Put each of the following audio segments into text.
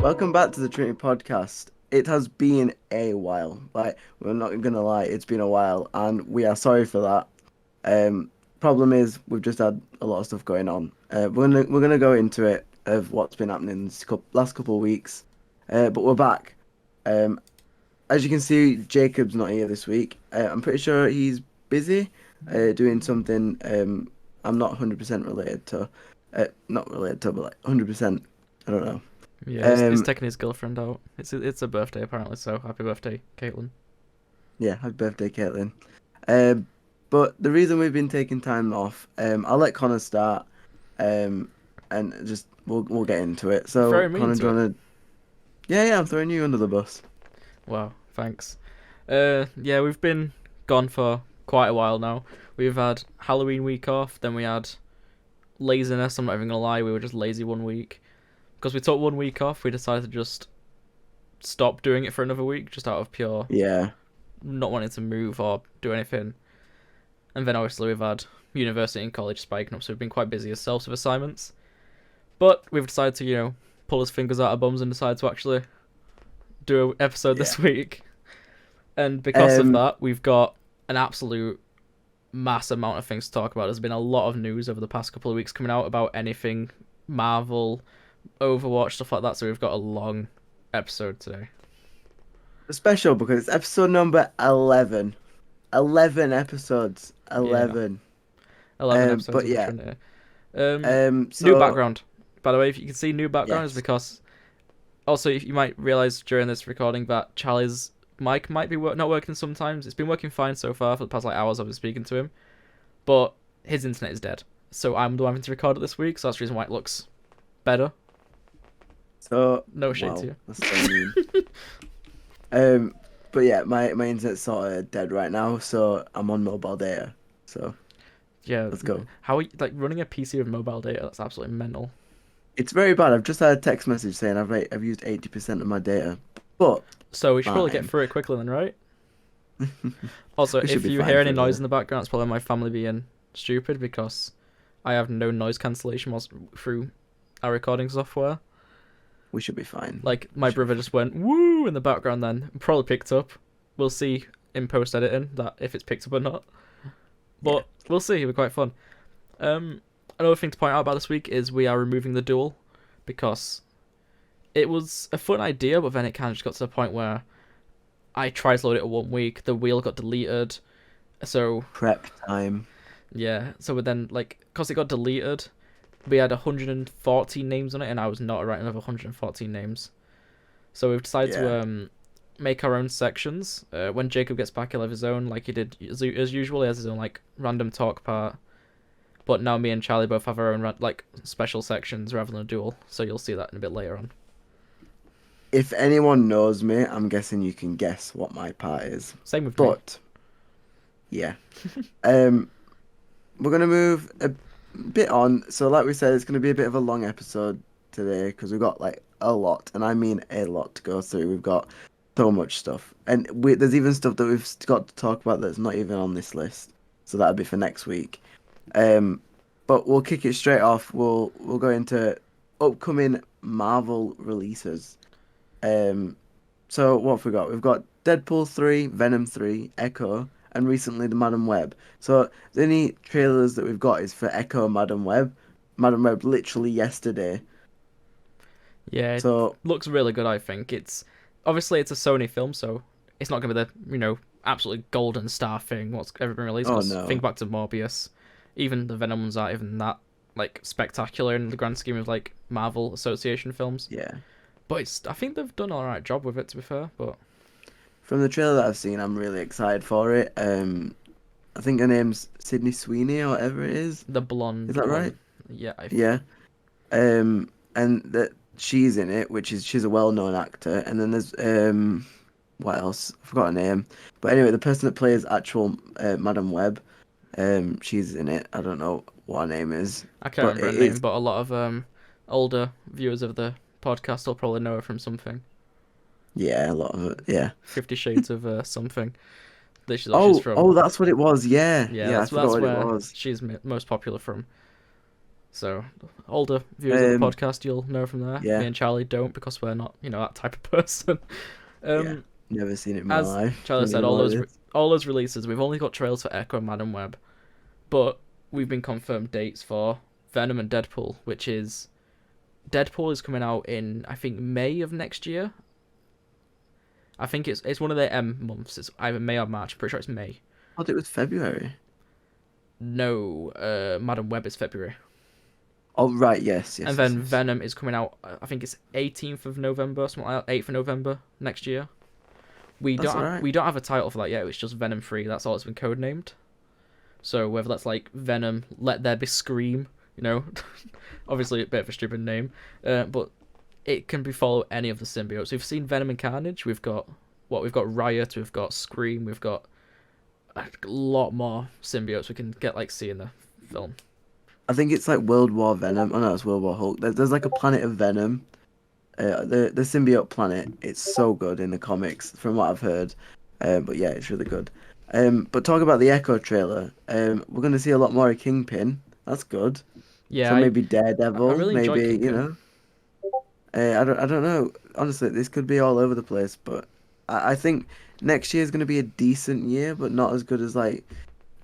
Welcome back to the Trinity Podcast. It has been a while. Like, we're not gonna lie, it's been a while, and we are sorry for that. Problem is, we've just had a lot of stuff going on. We're gonna go into it of what's been happening this last couple of weeks. But we're back. Um, as you can see, Jacob's not here this week. I'm pretty sure he's busy, doing something. I'm not 100% related to. Not related to, but like 100%. I don't know. Yeah, he's Um, taking his girlfriend out. It's a birthday apparently, so happy birthday, Caitlin. Yeah, happy birthday, Caitlin. Um, but the reason we've been taking time off, I'll let Connor start, and just we'll get into it. So, Very mean Connor, do to you it. wanna? Yeah, I'm throwing you under the bus. Wow, thanks. Yeah, we've been gone for quite a while now. We've had Halloween week off, then we had laziness. I'm not even gonna lie, we were just lazy one week. Because we took one week off, we decided to just stop doing it for another week, just out of pure Yeah, not wanting to move or do anything. And then obviously we've had university and college spiking up, so we've been quite busy ourselves with assignments. But we've decided to, pull his fingers out our bums and decide to actually do an episode yeah. this week. And because of Um, that, we've got an absolute mass amount of things to talk about. There's been a lot of news over the past couple of weeks coming out about anything Marvel, Overwatch, stuff like that. So we've got a long episode today. special because it's episode number 11. 11 episodes. Yeah, 11. 11 episodes But of the yeah. Trinity. Um, New So background. By the way, if you can see new background, is yes. because also you might realize during this recording that Charlie's mic might be not working sometimes. It's been working fine so far for the past hours I've been speaking to him, but his internet is dead. So I'm the one having to record it this week, so that's the reason why it looks better. So No shade wow, to you. that's so mean. Um, but yeah, my internet's sort of dead right now, so I'm on mobile data. So Yeah, let's go. how are you, like running a PC with mobile data? That's absolutely mental. It's very bad. I've just had a text message saying I've used 80% of my data, but So we should probably get fine. through it quickly then, right? Also, We should if be you fine hear for any a noise minute. in the background, it's probably my family being stupid because I have no noise cancellation through our recording software. We should be fine. Like We my should be brother just went woo in the background. Then probably picked up. We'll see in post editing that if it's picked up or not. Yeah. But we'll see. It'll be quite fun. Another thing to point out about this week is we are removing the duel because it was a fun idea, but then it kind of just got to the point where I tried to load it at 1 week. The wheel got deleted, so Prep time. yeah. So then because it got deleted, we had 114 names on it, and I was not writing another 114 names. So we've decided Yeah. to make our own sections. When Jacob gets back, he'll have his own, like he did as usual. He has his own like random talk part. But now me and Charlie both have our own like special sections rather than a duel. So you'll see that in a bit later on. If anyone knows me, I'm guessing you can guess what my part is. Same with me. But yeah. Um, we're gonna move a bit on. So, like we said, it's gonna be a bit of a long episode today because we've got like a lot, and I mean a lot to go through. We've got so much stuff, and there's even stuff that we've got to talk about that's not even on this list. So that'll be for next week. But we'll kick it straight off. We'll go into upcoming Marvel releases. So what have we got? We've got Deadpool 3, Venom 3, Echo, and recently the Madam Web. So the only trailers that we've got is for Echo and Madam Web. Madam Web literally yesterday. Yeah, it So looks really good. I think it's obviously it's a Sony film, so it's not gonna be the absolutely golden star thing what's ever been released. oh 'Cause no. think back to Morbius, even the Venom ones aren't even that like spectacular in the grand scheme of like Marvel Association films. Yeah. But I think they've done an alright job with it, to be fair. But From the trailer that I've seen, I'm really excited for it. I think her name's Sydney Sweeney or whatever it is. the blonde Is that one, right? yeah, Yeah. And that she's in it, which is she's a well-known actor. And then there's what else? I forgot her name. But anyway, the person that plays actual Madam Web, she's in it. I don't know what her name is, I can't but remember her name, but a lot of older viewers of the podcast will probably know her from something. yeah, a lot of it. Yeah. 50 Shades of something. This is what she's from. Oh, that's what it was. Yeah, Yeah, yeah. I that's forgot what it where was. she's most popular from. So older viewers of the Um, podcast, you'll know from there. Me yeah, and Charlie don't because we're not, that type of person. yeah. um, Never seen it in my as life. Charlie Don't said, even know what it is. all those releases, we've only got trailers for Echo and Madam Web, but we've been confirmed dates for Venom and Deadpool, which is Deadpool is coming out in I think May of next year. I think it's one of their M months. It's either May or March. I'm pretty sure it's May. I thought it was February. No, Madam Web is February. Oh right, yes, And yes, yes, then yes. Venom is coming out. I think it's 18th of November, something like that, 8th of November next year. That's alright. We don't have a title for that yet. It's just Venom 3. That's all it's been codenamed. So whether that's like Venom, Let There Be Scream, obviously a bit of a stupid name, but it can be follow any of the symbiotes. We've seen Venom and Carnage. We've got Riot. We've got Scream. We've got a lot more symbiotes we can get see in the film. I think it's like World War Venom. Oh no, it's World War Hulk. There's like a planet of Venom. The symbiote planet. It's so good in the comics, from what I've heard. But yeah, it's really good. But talk about the Echo trailer. We're gonna see a lot more of Kingpin. That's good. Yeah, So maybe I Daredevil. really enjoy Maybe Kingpin. I don't know. Honestly, this could be all over the place. But I think next year is gonna be a decent year, but not as good as I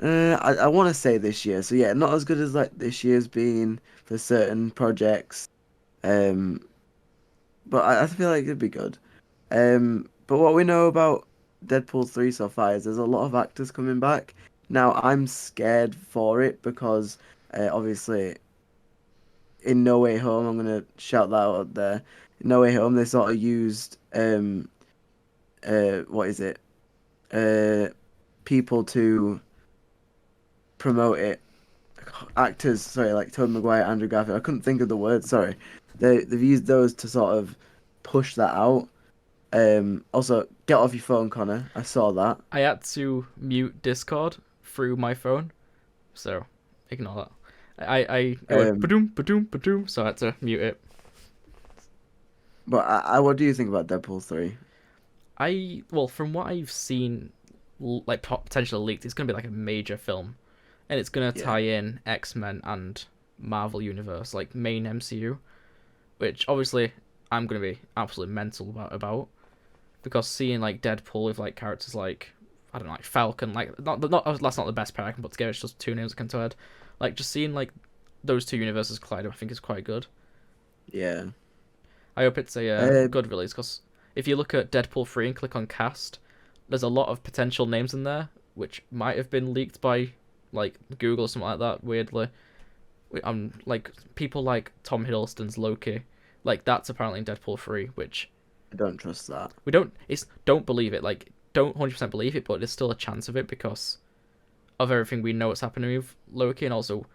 want to say this year. So yeah, not as good as this year's been for certain projects. Um, but I feel like it'd be good. But what we know about Deadpool 3 so far is there's a lot of actors coming back. Now I'm scared for it because obviously in No Way Home, I'm gonna shout that out there. In No Way Home, they sort of used what is it? People to promote it. Actors, sorry, like Tobey Maguire, Andrew Garfield. I couldn't think of the word. Sorry, they've used those to sort of push that out. Also, get off your phone, Connor. I saw that. I had to mute Discord through my phone, so ignore that. It went Um, ba-doom, ba-doom, ba-doom, so I had to mute it. but what do you think about Deadpool 3? Well, from what I've seen, potentially leaked, it's gonna be like a major film, and it's gonna Yeah, tie in X-Men and Marvel Universe, like main MCU, which obviously I'm gonna be absolutely mental about because seeing Deadpool with characters I don't know, like Falcon, not that's not the best pair I can put together. It's just two names I can add. Just seeing those two universes collide, I think is quite good. yeah. I hope it's a Uh, good release because if you look at Deadpool 3 and click on cast, there's a lot of potential names in there which might have been leaked by Google or something like that. Weirdly, people like Tom Hiddleston's Loki, that's apparently in Deadpool 3, which I don't trust that. we don't believe it. Don't 100% believe it, but there's still a chance of it because of everything we know what's happening with Loki, and also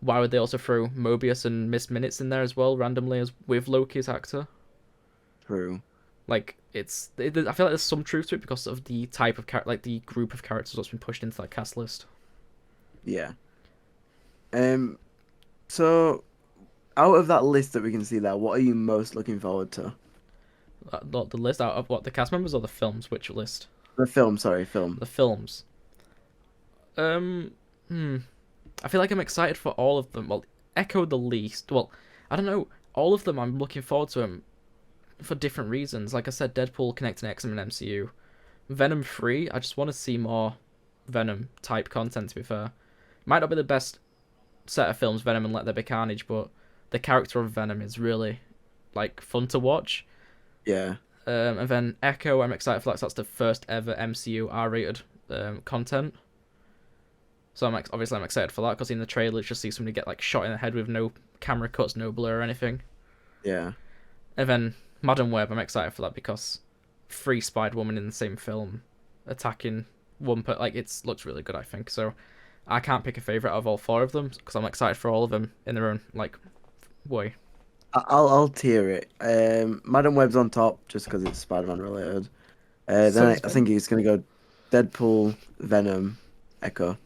why would they also throw Mobius and Miss Minutes in there as well randomly as with Loki's actor? True. I feel like there's some truth to it because of the type of the group of characters that's been pushed into that cast list. Yeah. Um. So, out of that list that we can see there, what are you most looking forward to? Not the list out of what the cast members or the films? Which list? The film, sorry, film. The films. Um. I feel like I'm excited for all of them. Well, Echo the least. Well, I don't know. All of them, I'm looking forward to them for different reasons. Like I said, Deadpool connecting X-Men and MCU. Venom 3, I just want to see more Venom type content. To be fair, might not be the best set of films, Venom and Let There Be Carnage, but the character of Venom is really fun to watch. Yeah. And then Echo, I'm excited for that. 'Cause that's the first ever MCU R-rated content. So obviously I'm excited for that because in the trailer, just see somebody get shot in the head with no camera cuts, no blur or anything. Yeah. And then Madam Web, I'm excited for that because three Spider-Woman in the same film attacking one it looks really good, I think. So I can't pick a favorite out of all four of them because I'm excited for all of them in their own way. I'll tier it. Madam Web's on top just because it's Spider-Man related. Then So I is think Venom. he's gonna go Deadpool, Venom, Echo.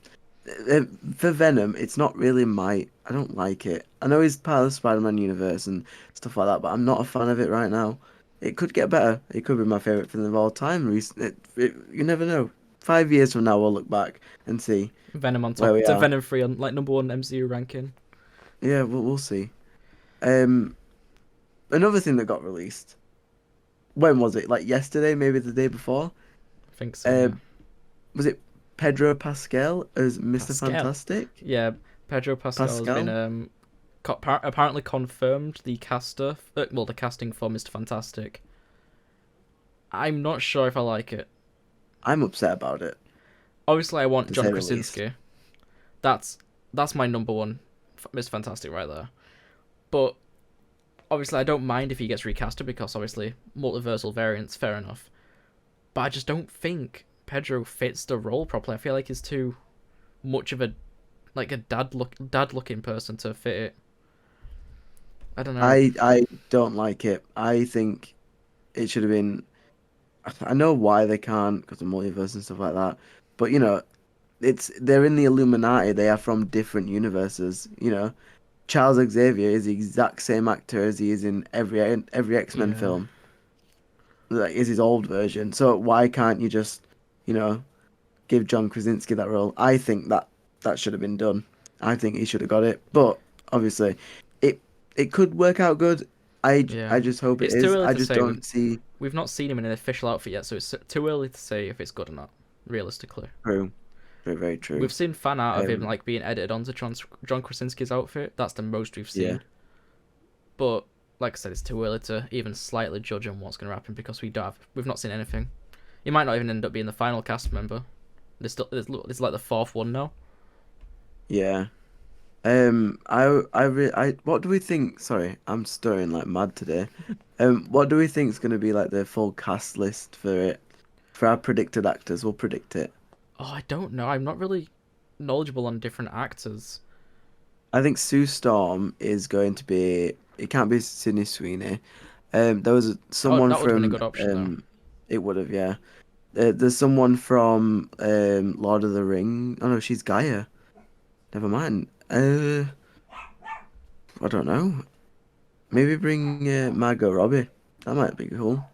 For Venom, it's not really I don't like it. I know he's part of the Spider-Man universe and stuff like that, but I'm not a fan of it right now. It could get better. It could be my favorite film of all time. You never know. 5 years from now, we'll look back and see Venom on where top. we It's a are. Venom 3 on number one MCU ranking. Yeah, we'll see. Um, Another thing that got released. When was it? Like yesterday, maybe the day before. I think so, Uh, yeah. was it Pedro Pascal as Mr. Pascal. Fantastic? Yeah, Pedro Pascal has been Pascal? apparently confirmed the the casting for Mr. Fantastic. I'm not sure if I like it. I'm upset about it, Obviously, I want to John say the least. Krasinski. That's that's my number one Mr. Fantastic right there. But obviously, I don't mind if he gets recasted because obviously multiversal variants, fair enough. But I just don't think Pedro fits the role properly. I feel like he's too much of a like a dad looking person to fit it. I don't know. I don't like it. I think it should have been. I know why they can't because of multiverse and stuff like that, but they're in the Illuminati. They are from different universes. Charles Xavier is the exact same actor as he is in every X-Men Yeah, film. Like is his old version. So why can't you just, you know, give John Krasinski that role? I think that should have been done. I think he should have got it. But obviously, it it could work out good. yeah. I just hope it It's too is. early I to just say. don't see We've not seen him in an official outfit yet, so it's too early to say if it's good or not. Realistically, true. Very, very true. we've seen fan art of him Um, like being edited onto John Krasinski's outfit. That's the most we've yeah. seen. But like I said, it's too early to even slightly judge on what's going to happen because we've not seen anything. He might not even end up being the final cast member. There's like the fourth one now. Yeah. What do we think? Sorry, I'm stirring like mad today. What do we think is going to be like the full cast list for it? For our predicted actors, we'll predict it. Oh, I don't know. I'm not really knowledgeable on different actors. I think Sue Storm is going to be. It can't be Sydney Sweeney. There was Oh, someone that would have been a from. good option though. It would have, yeah. There's someone from Lord of the Ring. Oh no, she's Gaia. Never mind. I don't know. Maybe bring Margot Robbie. That might be cool.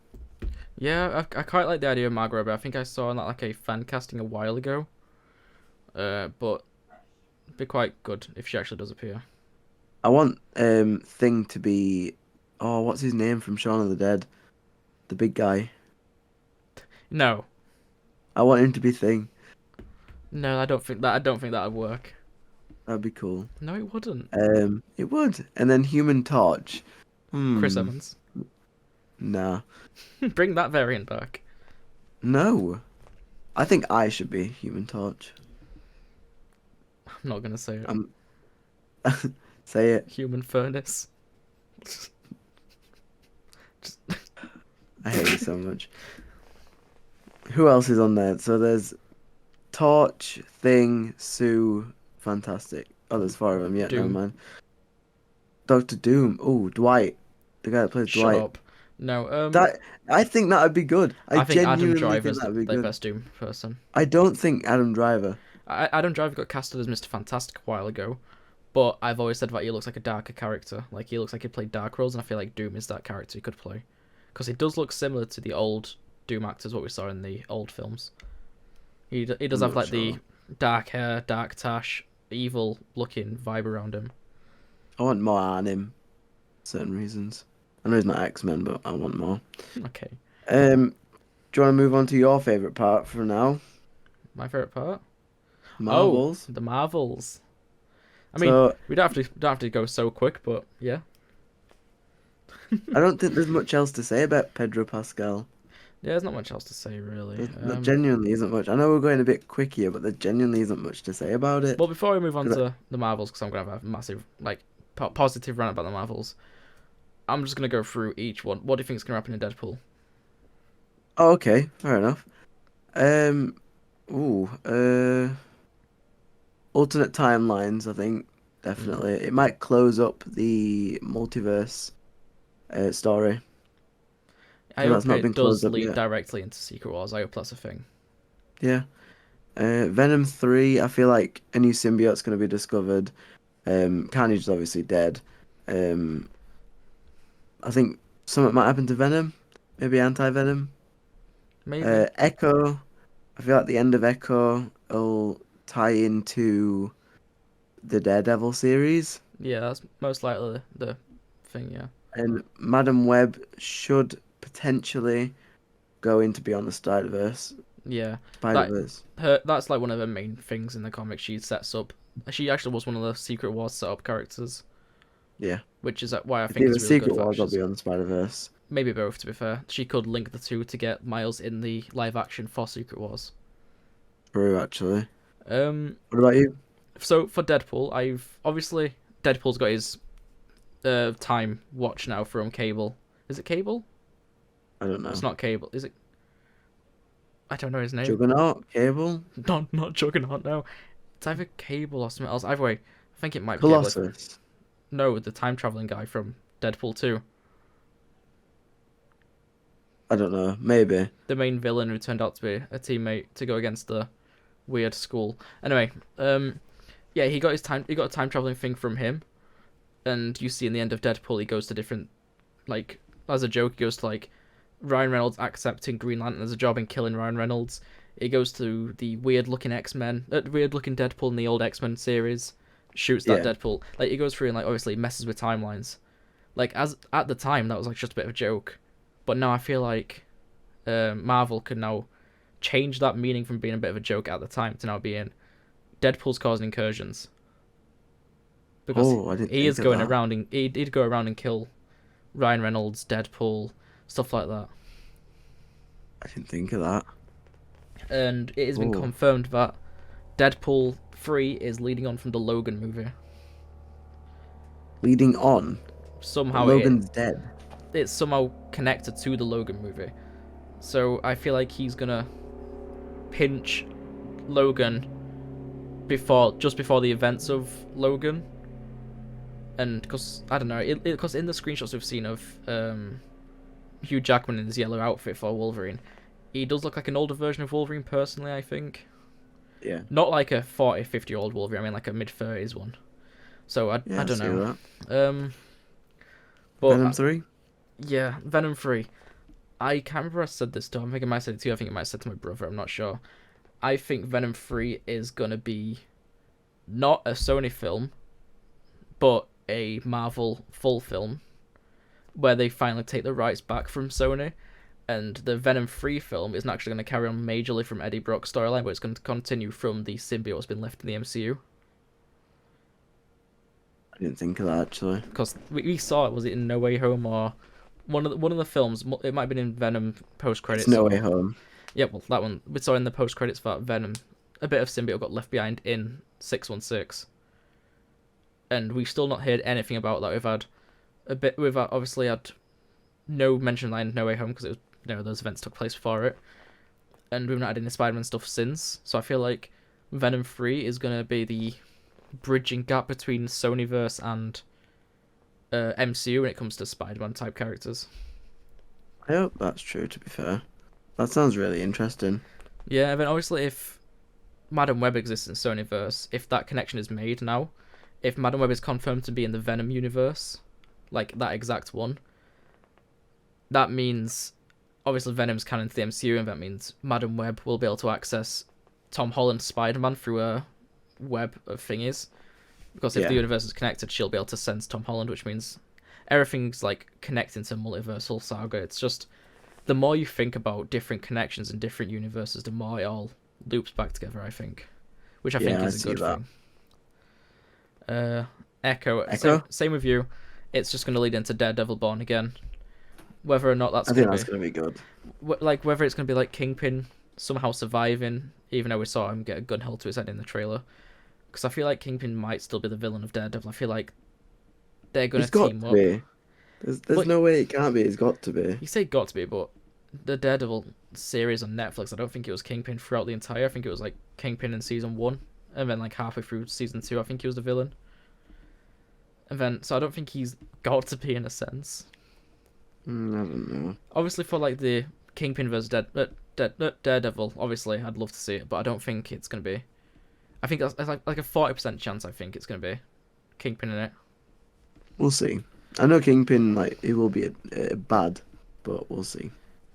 Yeah, I quite like the idea of Margot Robbie. I think I saw like a fan casting a while ago. But it'd be quite good if she actually does appear. I want Thing to be. Oh, what's his name from Shaun of the Dead? The big guy. No, I want him to be Thing. no, I don't think that. I don't think that would work. That'd be cool. No, it wouldn't. It would. And then Human Torch. Chris Hmm. Evans, Nah. bring that variant back. No. I think I should be Human Torch. I'm not gonna say it. I'm. Say it. Human furnace. Just I hate you so much. Who else is on there? So there's Torch, Thing, Sue, Fantastic. Oh, there's four of them. Yeah, never Doom. mind. Doctor Doom. Oh, Dwight. The guy that plays Shut Dwight. up. No. That I think that would be good. I I think Adam genuinely think Driver's that would be the good. best Doom person. I don't think Adam Driver. Adam Driver got casted as Mr. Fantastic a while ago, but I've always said that he looks like a darker character. Like he looks like he played dark roles, and I feel like Doom is that character he could play, because he does look similar to the old Doom actors what we saw in the old films. He does I'm have not like the sure. dark hair, dark tash, evil looking vibe around him. I want more on him. Certain reasons. I know he's not X-Men, but I want more. Okay, Do you want to move on to your favorite part for now? my favorite part. Oh, Marvels. the Marvels. I mean, So we don't have to go so quick, but yeah. I don't think there's much else to say about Pedro Pascal. Yeah, there's not much else to say really. There genuinely isn't much. I know we're going a bit quick here, but there genuinely isn't much to say about it. Well, before we move on 'Cause to the Marvels, because I'm gonna have a massive like positive rant about the Marvels, I'm just gonna go through each one. What do you think is gonna happen in Deadpool? Oh, okay, fair enough. Um, ooh, alternate timelines. I think Mm. definitely it might close up the multiverse story I because that's hope not it been does closed up lead yet. directly into Secret Wars. I hope that's a thing. Yeah. Venom 3. I feel like a new symbiote's going to be discovered. Carnage is obviously dead. Um, I think something might happen to Venom. Maybe anti-Venom. Maybe. Echo. I feel like the end of Echo will tie into the Daredevil series. Yeah, that's most likely the thing. Yeah. And Madam Web should potentially go into Beyond the Spider-Verse. Yeah, that Spider-Verse. that's like one of the main things in the comic. She sets up. She actually was one of the Secret Wars setup characters, Yeah. which is why I It's think either is really good Secret for Wars or actors. Beyond the Spider-Verse. Maybe both, to be fair. She could link the two to get Miles in the live action for Secret Wars. True, actually. Um, What about you? so for Deadpool, I've obviously Deadpool's got his time watch now from Cable. Is it Cable? I don't know. It's not Cable. Is it? I don't know his name. Juggernaut? Cable? Not Juggernaut. No, it's either Cable or something else. Either way, I think it might be Cable. Colossus? No, the time traveling guy from Deadpool 2. I don't know. Maybe. The main villain who turned out to be a teammate to go against the weird school. Anyway, yeah, he got a time traveling thing from him, and you see in the end of Deadpool, he goes to different, like, as a joke, he goes to like Ryan Reynolds accepting Green Lantern as a job and killing Ryan Reynolds. He goes to the weird looking weird looking Deadpool in the old X-Men series, shoots that Yeah. Deadpool. Like he goes through and like obviously messes with timelines. Like as at the time that was like just a bit of a joke, but now I feel like Marvel can now change that meaning from being a bit of a joke at the time to now being Deadpool's causing incursions because Oh, I didn't he is think of going that. around and he'd go around and kill Ryan Reynolds, Deadpool, stuff like that. I didn't think of that. And it has been Oh. confirmed that Deadpool 3 is leading on from the Logan movie. Leading on, Somehow Logan's dead. it's somehow connected to the Logan movie. So I feel like he's gonna pinch Logan just before the events of Logan. And because I don't know, because in the screenshots we've seen of Hugh Jackman in his yellow outfit for Wolverine, he does look like an older version of Wolverine. Personally, I think Yeah. not like a 40, 50-year-old Wolverine. I mean like a mid-30s one. So I Yeah, don't see know. that. But Venom 3? yeah, Venom 3. I can't remember if I said this to him. I think I might have said it to you. I think I might have said it to my brother. I'm not sure. I think Venom 3 is going to be not a Sony film, but a Marvel full film where they finally take the rights back from Sony. And the Venom 3 film isn't actually going to carry on majorly from Eddie Brock's storyline, but it's going to continue from the symbiote that's been left in the MCU. I didn't think of that, actually. Because we saw it, was it in No Way Home or one of the films? It might have been in Venom post credits. It's No Way Home. Yeah, well, that one we saw in the post credits for Venom. A bit of symbiote got left behind in 616, and we've still not heard anything about that. We've obviously had no mention line No Way Home because it was those events took place before it, and we've not had any Spider-Man stuff since. So I feel like Venom 3 is gonna be the bridging gap between Sonyverse and MCU when it comes to Spider-Man type characters. I hope that's true, to be fair. That sounds really interesting. Yeah, and then obviously if Madam Web exists in Sonyverse, if that connection is made now, if Madam Web is confirmed to be in the Venom universe, like that exact one, that means obviously Venom's canon to the MCU, and that means Madam Web will be able to access Tom Holland's Spider-Man through a web of thingies. Because if the universe is connected, she'll be able to sense Tom Holland, which means everything's like connecting to multiversal saga. It's just the more you think about different connections in different universes, the more it all loops back together, I think. Which I think is a good thing. Echo? Same with you. It's just going to lead into Daredevil Born Again. Whether or not that's going to be... I think that's going to be good. Like, whether it's going to be like Kingpin somehow surviving, even though we saw him get a gun held to his head in the trailer. Because I feel like Kingpin might still be the villain of Daredevil. I feel like they're going to team up. Be. There's no way it can't be. It's got to be. You say got to be, but the Daredevil series on Netflix, I don't think it was Kingpin throughout the entire. I think it was like Kingpin in season 1, and then like halfway through season 2, I think he was the villain. And then, so I don't think he's got to be in a sense. I don't know. Obviously, for like the Kingpin versus Daredevil, obviously I'd love to see it, but I don't think it's gonna be. I think that's like a 40% chance. I think it's gonna be Kingpin in it. We'll see. I know Kingpin, like, it will be bad, but we'll see.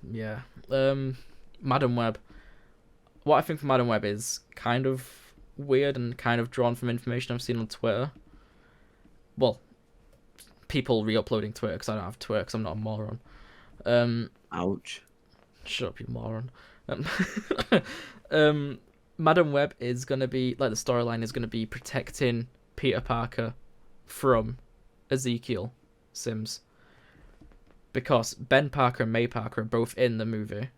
Yeah. Madam Web. What I think for Madam Web is kind of weird and kind of drawn from information I've seen on Twitter. well, people re-uploading Twitter because I don't have Twitter because I'm not a moron. Ouch. Shut up, you moron. Madam Web is gonna be like the storyline is gonna be protecting Peter Parker from Ezekiel Sims because Ben Parker and May Parker are both in the movie,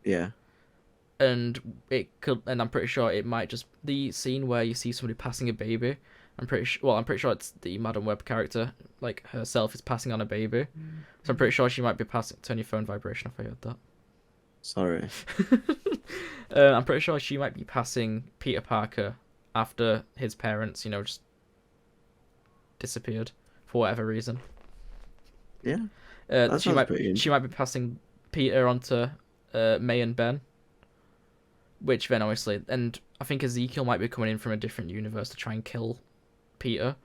Yeah. and I'm pretty sure it might just the scene where you see somebody passing a baby. I'm pretty sure it's the Madam Web character, like herself, is passing on a baby. So I'm pretty sure she might be passing. Turn your phone vibration if I heard that. Sorry. I'm pretty sure she might be passing Peter Parker after his parents, just disappeared for whatever reason. Yeah. That She sounds pretty might be passing Peter onto May and Ben, which then obviously, and I think Ezekiel might be coming in from a different universe to try and kill Peter,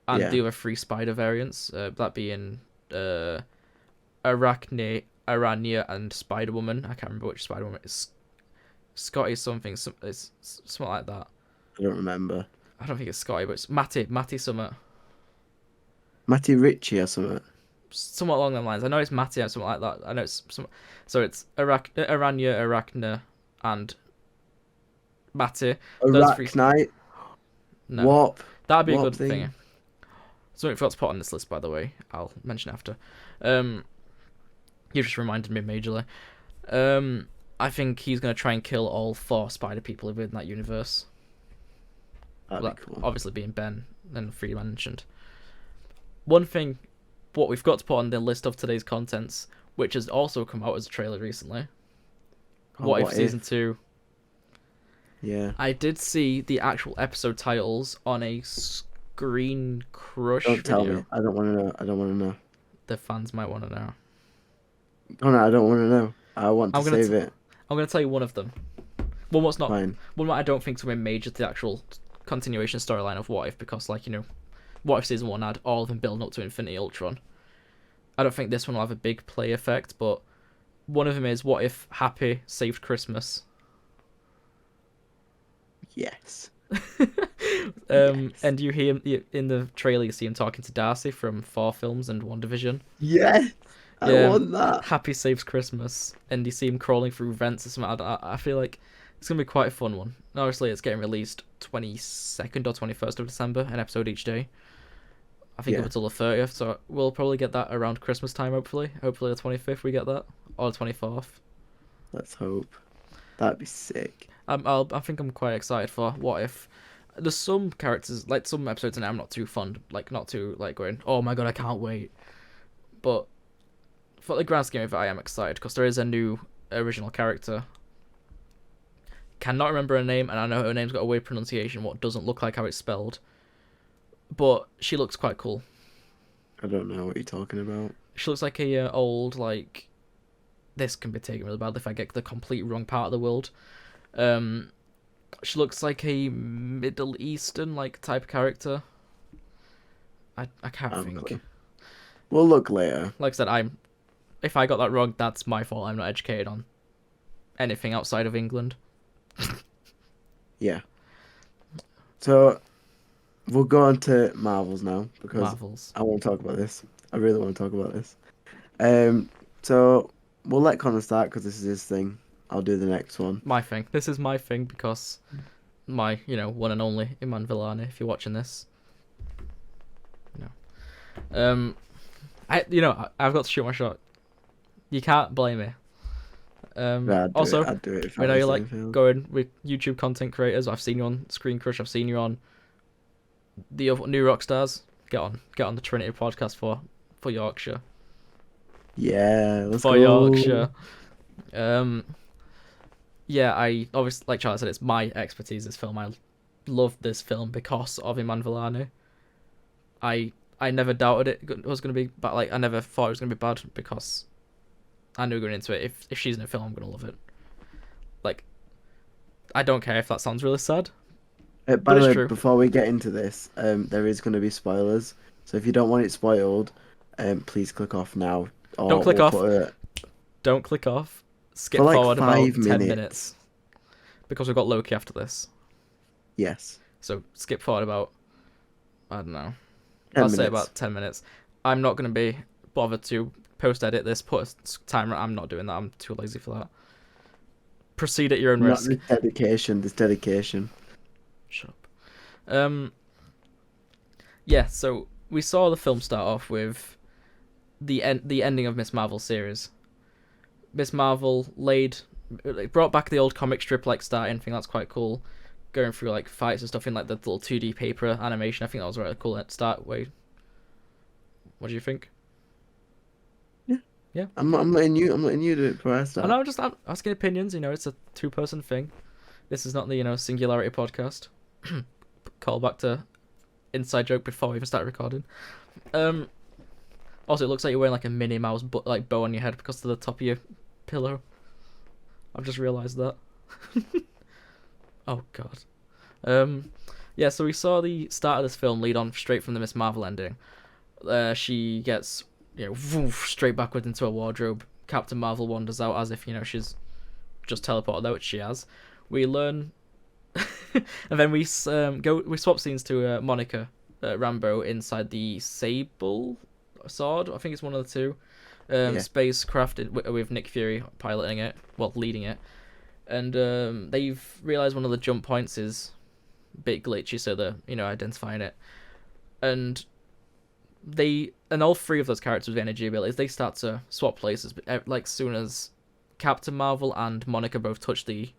and the other 3 spider variants, that being Arachne, Arania, and Spider Woman. I can't remember which Spider Woman is. Scotty something, it's something like that. I don't remember. I don't think it's Scotty, but it's Matty Summit. Matty Ritchie or something. Somewhat along those lines. I know it's Matty or something like that. I know it's so it's Arania, Arachne, and Matty. Arachnite. No. Warp. That'd be a Warp good thing. Something I forgot to put on this list, by the way. I'll mention after. You just reminded me majorly. I think he's going to try and kill all 4 spider people within that universe. That'd be cool. Obviously being Ben and 3 mentioned. One thing, what we've got to put on the list of today's contents, which has also come out as a trailer recently. What If Season 2. Yeah. I did see the actual episode titles on a Screen Crush Don't tell video. me. I don't want to know. The fans might want to know. Oh no, I don't want to know. I want to save it. I'm going to tell you one of them. One what's not. Fine. One what I don't think is going to be major to the actual continuation storyline of What If, because What If Season 1 had all of them building up to Infinity Ultron. I don't think this one will have a big play effect, but one of them is What If Happy saved Christmas. Yes. And you hear him in the trailer, you see him talking to Darcy from 4 films and WandaVision. Yes. I want that. Happy saves Christmas, and you see him crawling through vents or something. I feel like it's gonna be quite a fun one. Obviously, it's getting released 22nd or 21st of December, an episode each day. I think up until the 30th, so we'll probably get that around Christmas time. Hopefully the 25th we get that, or the 24th. Let's hope. That'd be sick. I think I'm quite excited for What If. There's some characters, like some episodes, and I'm not too fond, not too going, oh my god, I can't wait. But for the grand scheme of it, I am excited because there is a new original character. Cannot remember her name, and I know her name's got a weird pronunciation, what doesn't look like how it's spelled. But she looks quite cool. I don't know what you're talking about. She looks like a old, this can be taken really badly if I get the complete wrong part of the world. She looks like a Middle Eastern type of character. I can't think. We'll look later. Like I said, if I got that wrong, that's my fault. I'm not educated on anything outside of England. Yeah. So we'll go on to Marvels now because Marvels. I want to talk about this. I really want to talk about this. So we'll let Connor start because this is his thing. I'll do the next one. My thing. This is my thing because my, one and only Iman Villani, if you're watching this. I've got to shoot my shot. You can't blame me. Also, I'd do it if I know you going with YouTube content creators. I've seen you on Screen Crush. I've seen you on the New Rockstars. Get on the Trinity Podcast for Yorkshire. Yeah, let's for go. Yorkshire. Yeah, I obviously, like Charlie said, it's my expertise. This film, I love this film because of Iman Villani. I never doubted it was going to be bad. I never thought it was going to be bad because I knew going into it, if she's in a film, I'm going to love it. I don't care if that sounds really sad. By the way, before we get into this, there is going to be spoilers. So if you don't want it spoiled, please click off now. Don't click off. Don't click off. Skip forward about 10 minutes. Because we've got Loki after this. Yes. So skip forward about, I don't know, 10 I'll say minutes. about 10 minutes. I'm not going to be bothered to post-edit this, put a timer. I'm not doing that. I'm too lazy for that. Proceed at your own Not risk. this dedication. This dedication. Shut up. Yeah, so we saw the film start off with the ending of Miss Marvel's series. Miss Marvel brought back the old comic strip like starting thing. That's quite cool. Going through like fights and stuff in like the little 2D paper animation. I think that was really cool at start. Wait, what do you think? Yeah. Yeah. I'm letting you. I'm letting you do it before I I start. know, I'm asking opinions. It's a two-person thing. This is not the Singularity podcast. Call back to inside joke before we even started recording. Also, it looks like you're wearing like a Minnie Mouse bow on your head because of the top of your pillow. I've just realised that. Oh god. Yeah. So we saw the start of this film lead on straight from the Miss Marvel ending. She gets straight backwards into a wardrobe. Captain Marvel wanders out as if she's just teleported out, which she has. We learn, and then we swap scenes to Monica Rambeau inside the Sable Sword. I think it's one of the two. Spacecraft with Nick Fury piloting it, leading it, and they've realized one of the jump points is a bit glitchy, so they're identifying it, and all three of those characters with energy abilities, they start to swap places, but like soon as Captain Marvel and Monica both touch the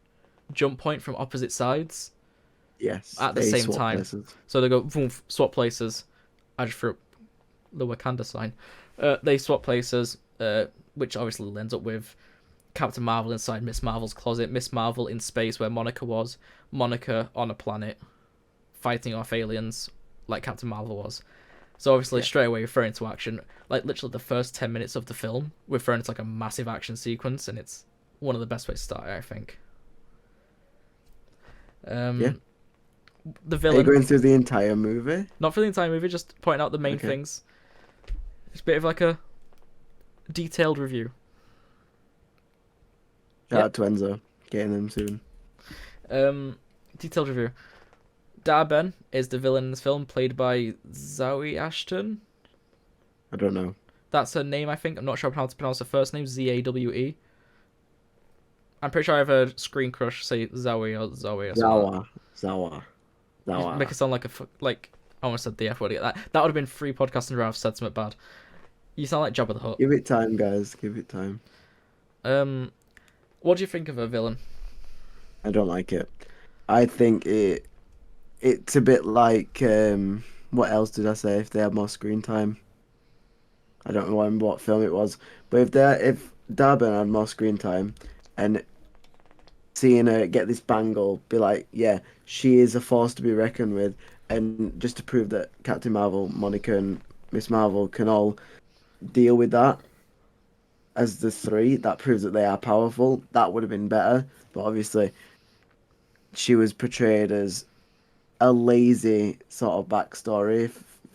jump point from opposite sides, Yes. at the they same swap time. places. So they go boom, swap places. I just threw up the Wakanda sign. They swap places, which obviously ends up with Captain Marvel inside Miss Marvel's closet, Miss Marvel in space where Monica was, Monica on a planet fighting off aliens like Captain Marvel was. So obviously straight away we're thrown into action. Like literally the first 10 minutes of the film, we're thrown into like a massive action sequence, and it's one of the best ways to start it, I think. The Are villain. you going through the entire movie? Not for the entire movie, just pointing out the main Okay. things. It's a bit of like a detailed review. Shout out to Enzo. Getting them soon. Detailed review. Darben is the villain in this film, played by Zoe Ashton. I don't know. That's her name, I think. I'm not sure how to pronounce her first name. Zawe. I'm pretty sure I've heard Screen Crush say Zoe or Zoe or something. Zawa. You make it sound like I almost said the F word. That would have been 3 podcasts in a row I've said something bad. You sound like Jabba the Hutt. Give it time, guys. Give it time. What do you think of a villain? I don't like it. I think it's a bit like what else did I say? If they had more screen time, I don't remember what film it was. But if Darben had more screen time, and seeing her get this bangle, be like, yeah, she is a force to be reckoned with, and just to prove that Captain Marvel, Monica, and Miss Marvel can all deal with that as the three, that proves that they are powerful. That would have been better, but obviously she was portrayed as a lazy sort of backstory,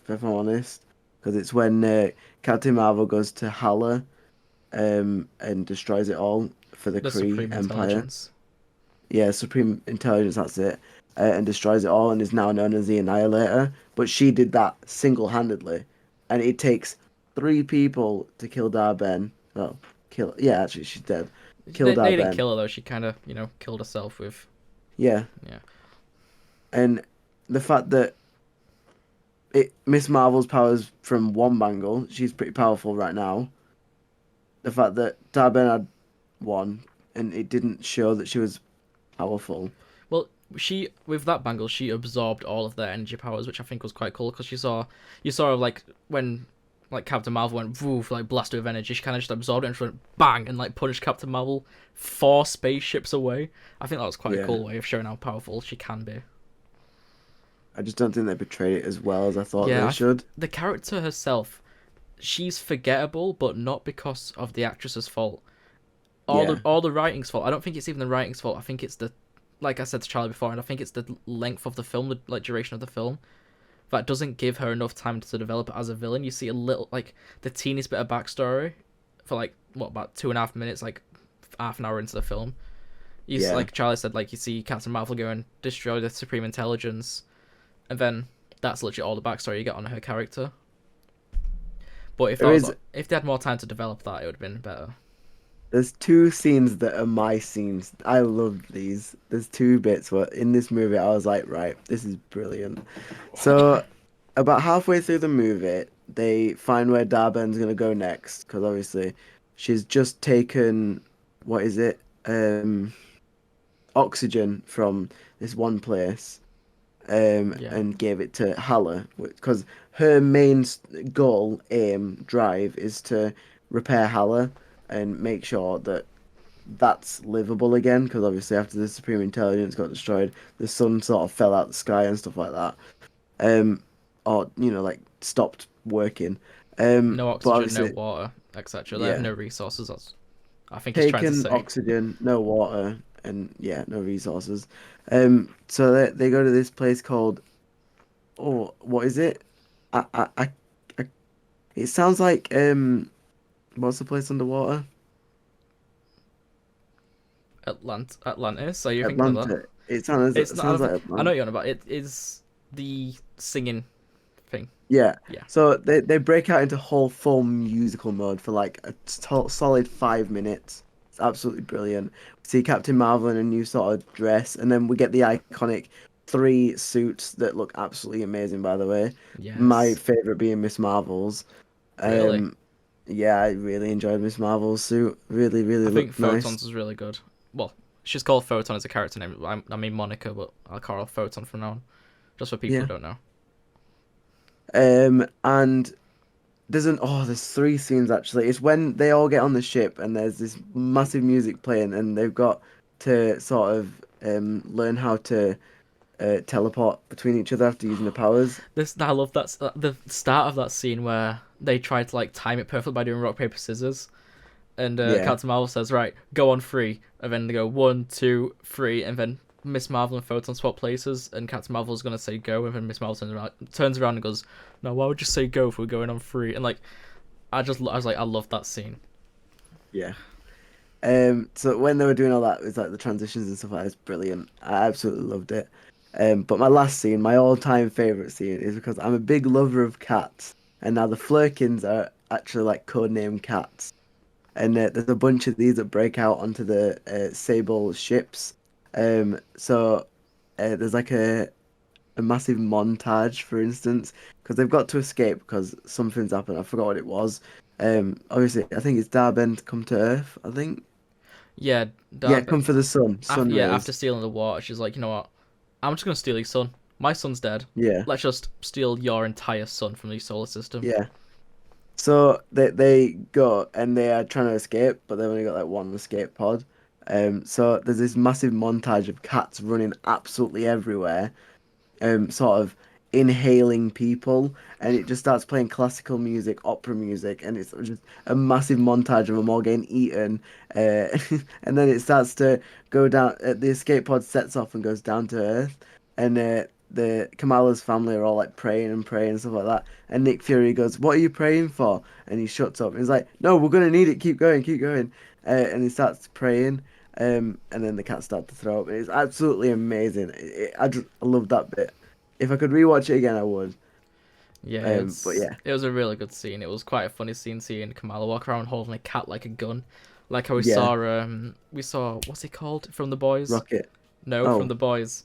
if I'm honest, because it's when Captain Marvel goes to Hala and destroys it all for the The Kree Supreme Empire. Intelligence. Yeah, Supreme Intelligence, that's it. And destroys it all and is now known as the Annihilator. But she did that single-handedly. And it takes 3 people to kill Darben. Well, yeah, actually, she's dead. Kill They Darben. didn't kill her though. She kind of, killed herself with. Yeah. Yeah. And the fact that Miss Marvel's powers from one bangle, she's pretty powerful right now. The fact that Darben had one, and it didn't show that she was powerful. Well, with that bangle, she absorbed all of their energy powers, which I think was quite cool because you saw like when like Captain Marvel went woof, like blasted with energy, she kind of just absorbed it and just went bang and like punched Captain Marvel 4 spaceships away. I think that was quite a cool way of showing how powerful she can be. I just don't think they portrayed it as well as I thought they should. The character herself, she's forgettable, but not because of the actress's fault. All the writing's fault. I don't think it's even the writing's fault. I think it's like I said to Charlie before, and I think it's the length of the film, the like duration of the film, that doesn't give her enough time to develop as a villain. You see a little, like, the teeniest bit of backstory for like about 2.5 minutes, like half an hour into the film. Like Charlie said, like you see Captain Marvel go and destroy the Supreme Intelligence, and then that's literally all the backstory you get on her character. But There is if they had more time to develop that, it would have been better. there's two scenes that are my scenes. I love these. There's two bits where in this movie I was like, right, this is brilliant. So about halfway through the movie, they find where Darben's gonna go next because obviously she's just taken what is it? Oxygen from this one place, Yeah. and gave it to Haller because her main goal, aim, drive is to repair Haller and make sure that that's livable again. Because obviously, after the Supreme Intelligence got destroyed, the sun sort of fell out the sky and stuff like that. Or like stopped working. No But oxygen, no obviously, water, etc. They have yeah, no resources. That's I think he's trying to taken say. oxygen, no water, and yeah, no resources. So they go to this place called, oh, what is it? I it sounds like what's the place underwater? Atlantis. Are you thinking of that? Atlanta. It It's not. I sounds don't like think. I know Atlanta. what you're on about. It is the singing thing. Yeah. Yeah. So they break out into whole full musical mode for like a solid 5 minutes. It's absolutely brilliant. We see Captain Marvel in a new sort of dress, and then we get the iconic three suits that look absolutely amazing, by the way. My Yes. favorite being Miss Marvel's. Really. Um, yeah, I really enjoyed Miss Marvel's suit. Really, really I think looked nice. Photons is really good. Well, she's called Photon as a character name. I mean Monica, but I'll call her Photon from now on, just for people who Yeah. don't know. And there's three scenes actually. It's when they all get on the ship and there's this massive music playing and they've got to sort of learn how to teleport between each other after using the powers. I love that the start of that scene where they try to like time it perfectly by doing rock paper scissors, and Yeah. Captain Marvel says, "Right, go on three," and then they go 1, 2, 3, and then Miss Marvel and Photon swap places, and Captain Marvel's gonna say go, and then Miss Marvel turns around and goes, "No, why would you say go if we're going on three?" And like, I was like, I love that scene. Yeah. So when they were doing all that, it was like the transitions and stuff like that, it's brilliant. I absolutely loved it. But my last scene, my all-time favorite scene, is because I'm a big lover of cats, and now the Flurkins are actually like codenamed cats. And there's a bunch of these that break out onto the Sable ships. So there's like a massive montage, for instance, because they've got to escape because something's happened. I forgot what it was. Obviously, I think it's Darben to come to Earth. I think. Yeah, Yeah, Darby, come for the sun after rays. stealing the water, she's like, you know what? I'm just gonna steal your son. My son's dead. Yeah, Let's just steal your entire sun from the solar system. yeah. So they go and they are trying to escape, but they've only got like one escape pod. So there's this massive montage of cats running absolutely everywhere, sort of inhaling people, and it just starts playing classical music, opera music, and it's just a massive montage of them all getting eaten. And then it starts to go down. The escape pod sets off and goes down to Earth, and the Kamala's family are all like praying and praying and stuff like that. And Nick Fury goes, "What are you praying for?" And he shuts up. And he's like, "No, we're gonna need it. Keep going, keep going." And he starts praying. And then the cats start to throw up. It's absolutely amazing. I love that bit. If I could rewatch it again, I would. Yeah, But yeah, it was a really good scene. It was quite a funny scene seeing Kamala walk around holding a cat like a gun, like how yeah, we saw what's it called from the boys? Rocket. No, from Oh, the boys.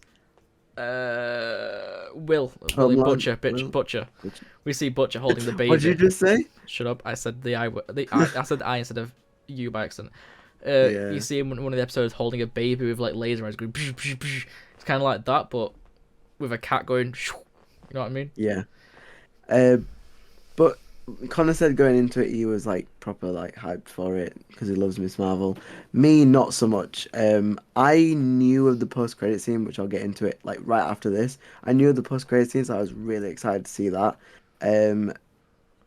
Willie Homeland. Butcher, bitch, Well, Butcher. We see Butcher holding the what did you baby. just say? Shut up! I said I said I instead of you by accident. You Yeah, see him in one of the episodes holding a baby with like laser eyes going. Psh, psh, psh. It's kind of like that, but with a cat going. Shoo. You know what I mean? yeah. Uh, but Connor said going into it, he was like proper like hyped for it because he loves Miss Marvel. Me, not so much. I knew of the post credit scene, which I'll get into it like right after this. I knew of the post credit scene, so I was really excited to see that. Um,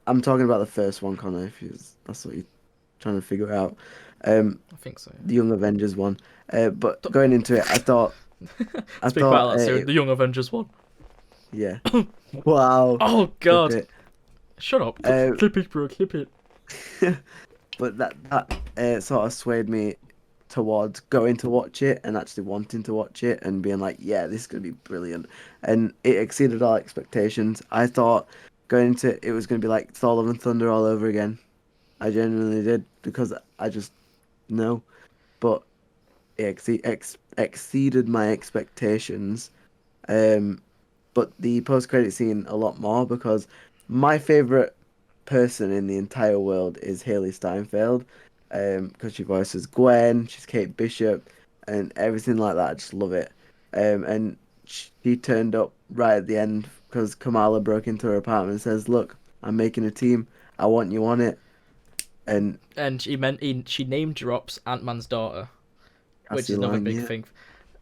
I'm talking about the first one, Connor. That's what you're trying to figure out. Um, I think so. the Young Avengers one. But Yeah. going into it, I Speak about thought, that soon. The Young Avengers one. yeah. Wow. Oh Clip God! it. Shut up. Um, Clip it, bro. Clip it. but that sort of swayed me towards going to watch it and actually wanting to watch it and being like, yeah, this is gonna be brilliant. And it exceeded all expectations. I thought going to it was gonna be like Thor: Love and Thunder all over again. I genuinely did because I just know, but it exceeded my expectations. Um, but the post credit scene a lot more because my favorite person in the entire world is Haley Steinfeld, because she voices Gwen, she's Kate Bishop, and everything like that. I just love it. And she turned up right at the end because Kamala broke into her apartment and says, "Look, I'm making a team. I want you on it." And And she name drops Ant-Man's daughter, which Cassie is another Lang, big yeah, thing.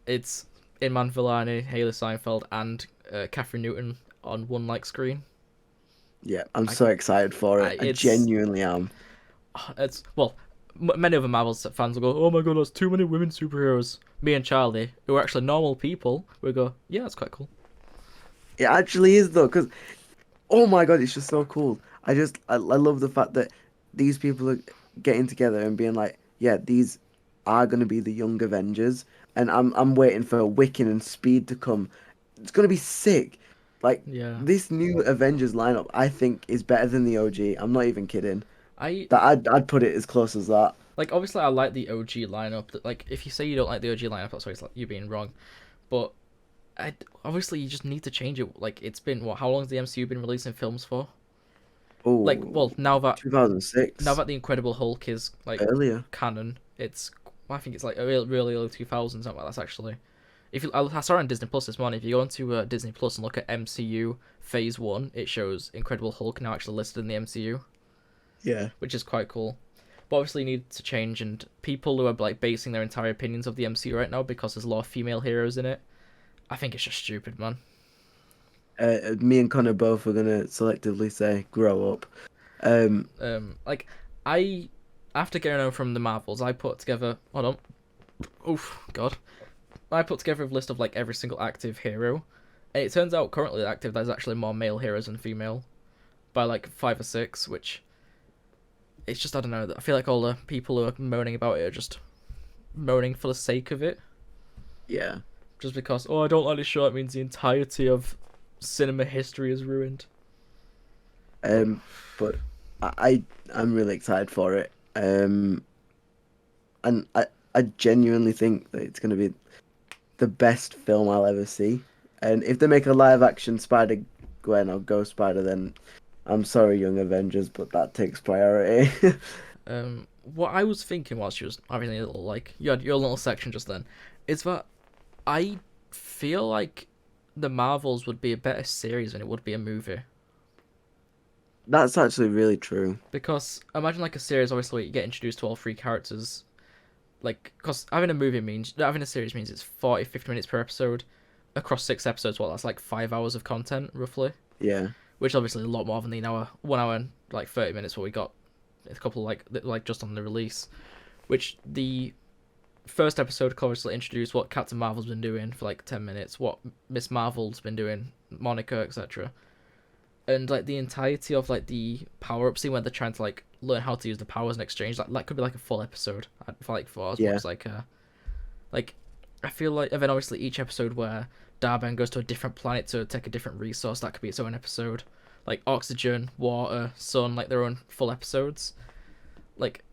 It's Iman Vellani, Haley Steinfeld, and Catherine Newton on one screen. yeah, I'm I, so excited for it. I it's genuinely am. well, many other Marvel fans will go, "Oh my god, that's too many women superheroes." Me and Charlie, who are actually normal people, we go, "Yeah, that's quite cool." It actually is though, because oh my god, it's just so cool. I love the fact that these people are getting together and being like, yeah, these are gonna be the young Avengers, and I'm waiting for Wiccan and Speed to come. It's gonna be sick. Like Yeah, this new Avengers lineup, I think is better than the OG. I'm not even kidding. I That I'd put it as close as that. obviously I like the OG lineup. Like, if you say you don't like the OG lineup, that's always like you being wrong. But obviously you just need to change it. Like, it's been what? How long has the MCU been releasing films for? Like, Oh, well, now 2006 that the Incredible Hulk is like earlier. canon, it's I think it's like really early 2000s, something like that actually. If you, I saw it on Disney Plus this morning. If you go onto Disney Plus and look at MCU Phase 1, it shows Incredible Hulk now actually listed in the MCU, Yeah. which is quite cool. But obviously, need to change, and people who are like basing their entire opinions of the MCU right now because there's a lot of female heroes in it, I think it's just stupid, man. Me and Connor both are gonna selectively say grow up. Um, Like, I after getting home from the Marvels, I put together. Hold on. Oof, God. I put together a list of like every single active hero, and it turns out currently active there's actually more male heroes than female, by like 5 or 6, which it's just I don't know. I feel like all the people who are moaning about it are just moaning for the sake of it, yeah. just because I don't like this show. It means the entirety of cinema history is ruined. But Um, but I'm really excited for it. And I genuinely think that it's gonna be the best film I'll ever see. And if they make a live action Spider Gwen or Ghost Spider, then I'm sorry, Young Avengers, but that takes priority. what I was thinking whilst you was having a little you had your little section just then, is that I feel like the Marvels would be a better series than it would be a movie. That's actually really true. Because imagine like a series, obviously you get introduced to all three characters. Like, because having a series means it's 40, 50 minutes per episode across 6 episodes. Well, that's like 5 hours of content roughly, Yeah. which obviously a lot more than the 1 hour and like 30 minutes what we got. A couple like just on the release, which the first episode obviously introduced what Captain Marvel's been doing for like 10 minutes, what Miss Marvel's been doing, Monica, etc. And like the entirety of like the power up scene where they're trying to like learn how to use the powers in exchange, that could be like a full episode. I feel like for as Yeah. much like I feel like, and then obviously each episode where Darben goes to a different planet to take a different resource, that could be its own episode. Like oxygen, water, sun, like their own full episodes. Like,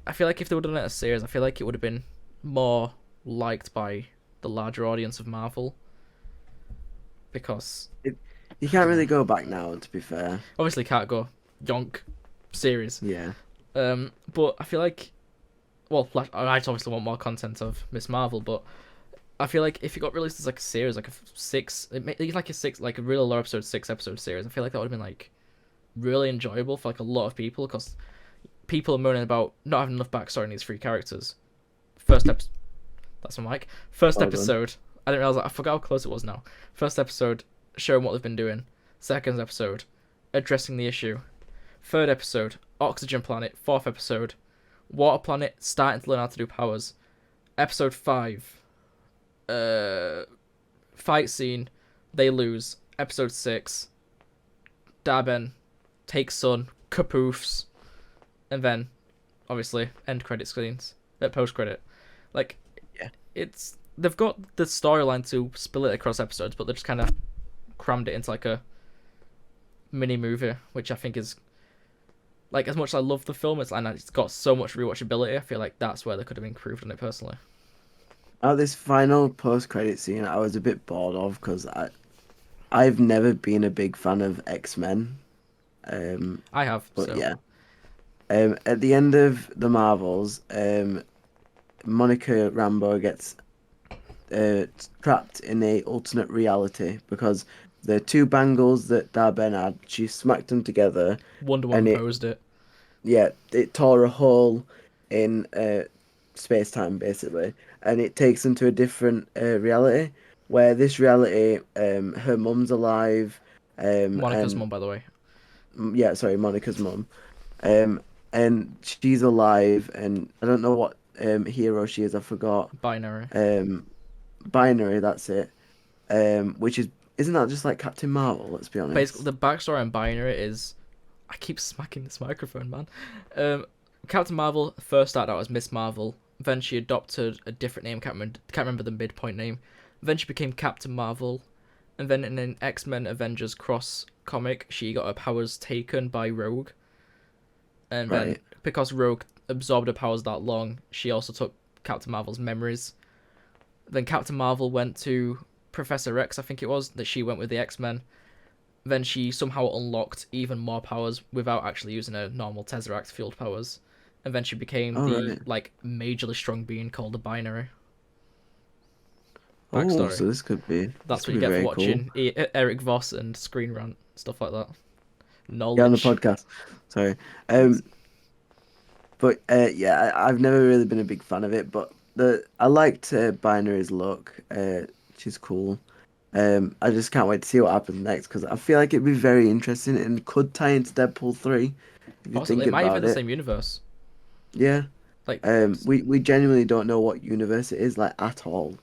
I feel like if they would have done it as a series, I feel like it would have been more liked by the larger audience of Marvel. Because You I can't don't really know. go back now, to be fair. Obviously can't go yonk series. Yeah. But I feel like, well, I just obviously want more content of Miss Marvel, but I feel like if it got released as like a series, like a like a real low episode 6 episode series, I feel like that would have been like really enjoyable for like a lot of people because people are moaning about not having enough backstory in these three characters. First episode, that's my mic. First Well done. episode, I didn't realize. I forgot how close it was now. First episode, showing what they've been doing. Second episode, addressing the issue. Third episode, oxygen planet. Fourth episode, water planet, starting to learn how to do powers. Episode 5, fight scene, they lose. Episode 6, Darben takes Sun, kapoofs, and then obviously end credit screens, post credit. Like, Yeah. they've got the storyline to split it across episodes, but they just kind of crammed it into like a mini movie, which I think is like, as much as I love the film, it's got so much rewatchability. I feel like that's where they could have improved on it personally. This final post-credit scene, I was a bit bored of because I've never been a big fan of X-Men. Um, I have but so yeah, at the end of the Marvels, Monica Rambeau gets uh, trapped in a alternate reality because the two bangles that Darben had, she smacked them together, Wonder and Woman posed it. yeah, it tore a hole in space time basically, and it takes them to a different reality where this reality, her mum's alive, Monica's and mum, by the way. yeah, sorry, Monica's mum, um, and she's alive, and I don't know what hero she is. I forgot. Binary. Um, Binary, that's it. Which is isn't that just like Captain Marvel? Let's be Basically, honest. the backstory on Binary is, I keep smacking this microphone, man. Um, Captain Marvel first started out as Miss Marvel. Then she adopted a different name. Can't remember the midpoint name. Then she became Captain Marvel, and then in an X-Men Avengers cross comic, she got her powers taken by Rogue. And then Right. because Rogue absorbed her powers that long, she also took Captain Marvel's memories. Then Captain Marvel went to Professor X, I think it was, that she went with the X-Men. Then she somehow unlocked even more powers without actually using her normal Tesseract field powers. And then she became All the, right. like, majorly strong being called the Binary. Oh, Backstory. so this That's could what you be get for very cool. watching Eric Voss and Screen Rant, stuff like that. Yeah, on the Knowledge. podcast. Sorry. But yeah, I've never really been a big fan of it, but the I liked Binary's look. She's cool. I just can't wait to see what happens next because I feel like it'd be very interesting and could tie into Deadpool 3 if you Possibly. think It might even about be the it. same universe. Yeah. Like, We genuinely don't know what universe it is like at all.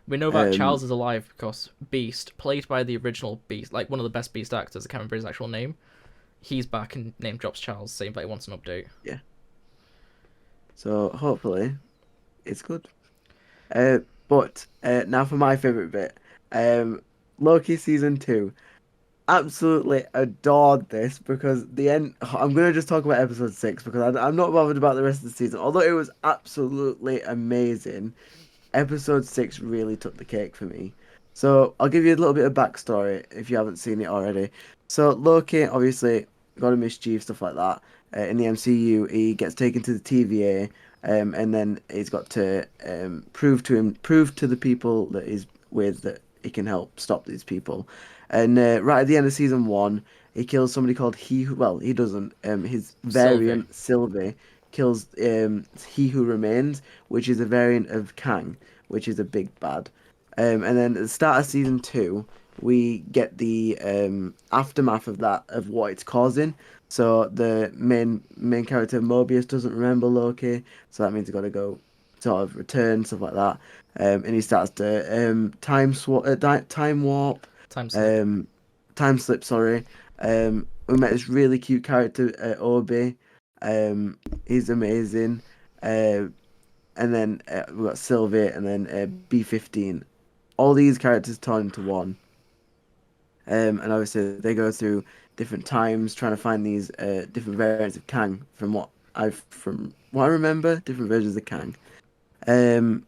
we know that Um, Charles is alive because Beast, played by the original Beast, like one of the best Beast actors, I can't remember his actual name, he's back and name drops Charles, saying that he wants an update. yeah. So hopefully it's good. Uh, but now for my favorite bit. Loki season 2. Absolutely adored this because the end. I'm gonna just talk about episode 6 because I'm not bothered about the rest of the season. Although it was absolutely amazing, episode 6 really took the cake for me. So I'll give you a little bit of backstory if you haven't seen it already. So Loki, obviously, got a mischief stuff like that. In the MCU, he gets taken to the TVA, and then he's got to prove to the people that he's with that he can help stop these people. And right at the end of season 1, he kills somebody called He Who. Well, he doesn't. His Sylvie. variant Sylvie kills He Who Remains, which is a variant of Kang, which is a big bad. And then at the start of season 2, we get the aftermath of that, of what it's causing. So the main character Mobius doesn't remember Loki, so that means he's got to go sort of return stuff like that. And he starts to time warp, Time slip. um, time slip. Sorry. We met this really cute character, Obi. He's amazing. Uh, and then we've got Sylvie, and then B-15. All these characters turn into one. And obviously they go through different times trying to find these different variants of Kang from what I remember, different versions of Kang. Um,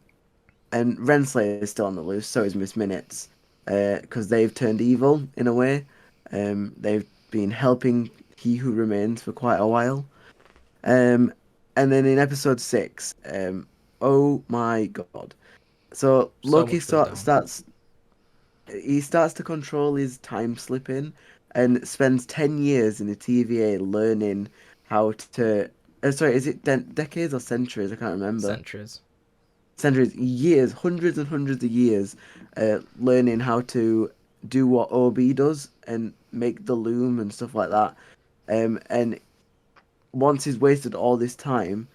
and Renslayer is still on the loose, so is Miss Minutes, because they've turned evil in a way. They've been helping He Who Remains for quite a while. Um, and then in episode 6, oh my god. So So Loki much breakdown. starts to control his time slipping and spends 10 years in the TVA learning how to. Sorry, is it decades or centuries? I can't remember. Centuries. Centuries, years, hundreds and hundreds of years, learning how to do what OB does and make the loom and stuff like that. And once he's wasted all this time,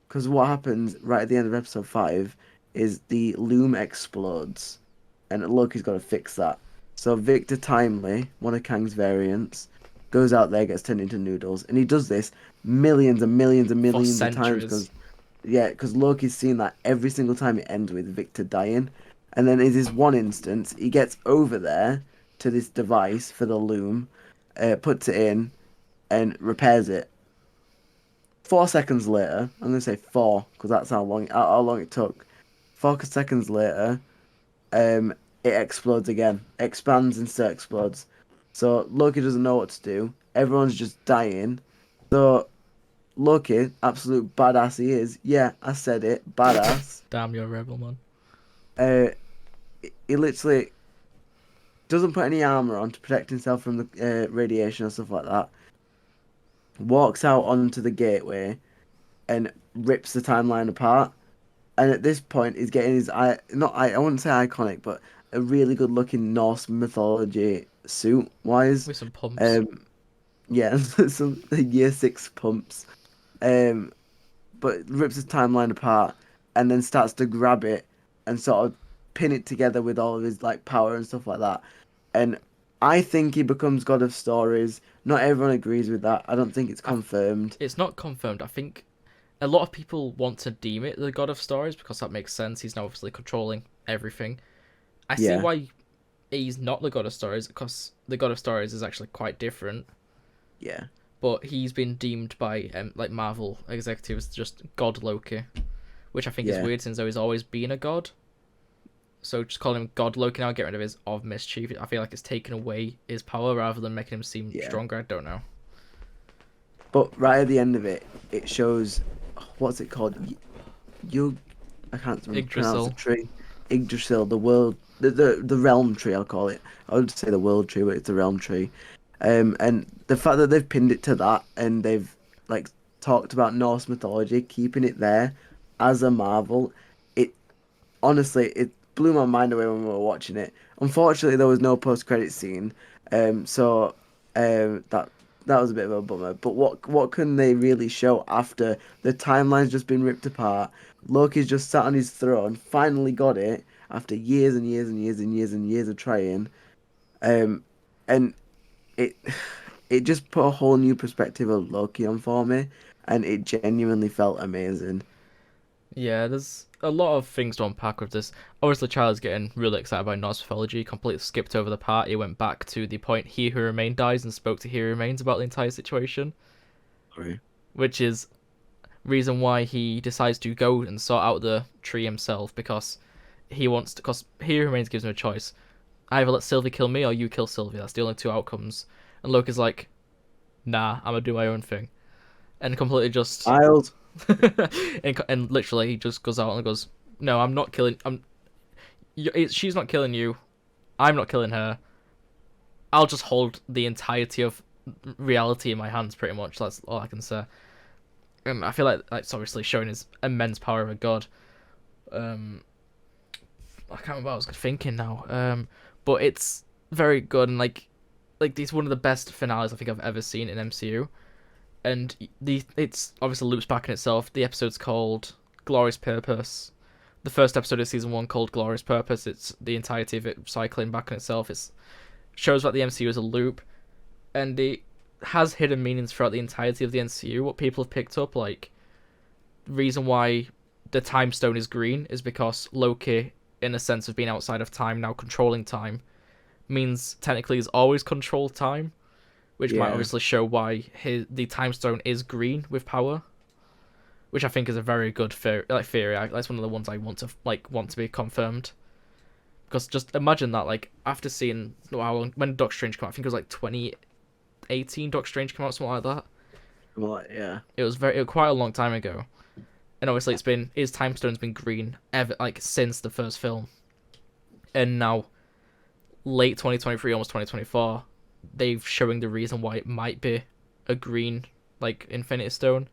because what happens right at the end of episode 5 is the loom explodes, and Loki's got to fix that. So Victor Timely, one of Kang's variants, goes out there, gets turned into noodles, and he does this millions and millions and For millions of times because centuries. Yeah, because Loki's seen that every single time it ends with Victor dying. And then in this one instance, he gets over there to this device for the loom, puts it in, and repairs it. 4 seconds later, I'm gonna say four because that's how long it took. 4 seconds later, it explodes again, expands and still explodes. So Loki doesn't know what to do. Everyone's just dying. So Loki, absolute badass he is. Yeah, I said it, badass. Damn, you're a rebel, man. Uh, he literally doesn't put any armor on to protect himself from the radiation and stuff like that. Walks out onto the gateway and rips the timeline apart. And at this point, he's getting his I wouldn't say iconic, but a really good looking Norse mythology suit wise. With some pumps. Yeah, some year 6 pumps. Um, but rips his timeline apart and then starts to grab it and sort of pin it together with all of his like power and stuff like that. And I think he becomes God of Stories. Not everyone agrees with that. I don't think it's confirmed. It's not confirmed. I think a lot of people want to deem it the God of Stories because that makes sense. He's now obviously controlling everything. I see Yeah, why he's not the God of Stories because the God of Stories is actually quite different. yeah, But he's been deemed by like Marvel executives just God Loki, which I think is yeah, weird since though he's always been a god. So just calling him God Loki now, get rid of his of mischief. I feel like it's taken away his power rather than making him seem yeah. stronger. I don't know. But right at the end of it, it shows what's it called? You, I can't pronounce the Yggdrasil. tree. Yggdrasil, the world, the realm tree. I'll call it. I would say the world tree, but it's the realm tree. And the fact that they've pinned it to that and they've like talked about Norse mythology, keeping it there as a Marvel, it honestly it blew my mind away when we were watching it. Unfortunately, there was no post-credit scene, so that was a bit of a bummer. But what can they really show after the timeline's just been ripped apart? Loki's just sat on his throne, finally got it after years and years and years and years and years of trying. Um, and it it just put a whole new perspective of Loki on for me, and it genuinely felt amazing. Yeah, there's a lot of things to unpack with this. Obviously, Charlie's getting really excited by Norse mythology. Completely skipped over the part. He went back to the point He Who Remains dies and spoke to He Who Remains about the entire situation, Sorry. which is reason why he decides to go and sort out the tree himself because he wants to. Because He Who Remains gives him a choice: either let Sylvie kill me or you kill Sylvie. That's the only two outcomes. And Loki's like, nah, I'm gonna do my own thing, and completely just Wild. and literally he just goes out and goes, no, I'm not killing. She's not killing you. I'm not killing her. I'll just hold the entirety of reality in my hands, pretty much. That's all I can say. I feel like it's obviously showing his immense power of a god. I can't remember what I was thinking now. But it's very good and like it's one of the best finales I think I've ever seen in MCU. And it's obviously loops back in itself. The episode's called Glorious Purpose. The first episode of season 1 called Glorious Purpose. It's the entirety of it cycling back in itself. It shows that the MCU is a loop, and it has hidden meanings throughout the entirety of the MCU. What people have picked up, like the reason why the time stone is green is because Loki, in a sense of being outside of time, now controlling time, means technically he's always controlled time, which might Yeah. obviously show why the time stone is green with power, which I think is a very good theory. That's one of the ones I want to be confirmed. Because just imagine that, like after seeing when Doctor Strange came out, I think it was like 2018. Doctor Strange came out, something like that. Well, yeah. It was quite a long time ago, and obviously his time stone's been green ever like since the first film, and now late 2023, almost 2024. They've showing the reason why it might be a green like Infinity Stone.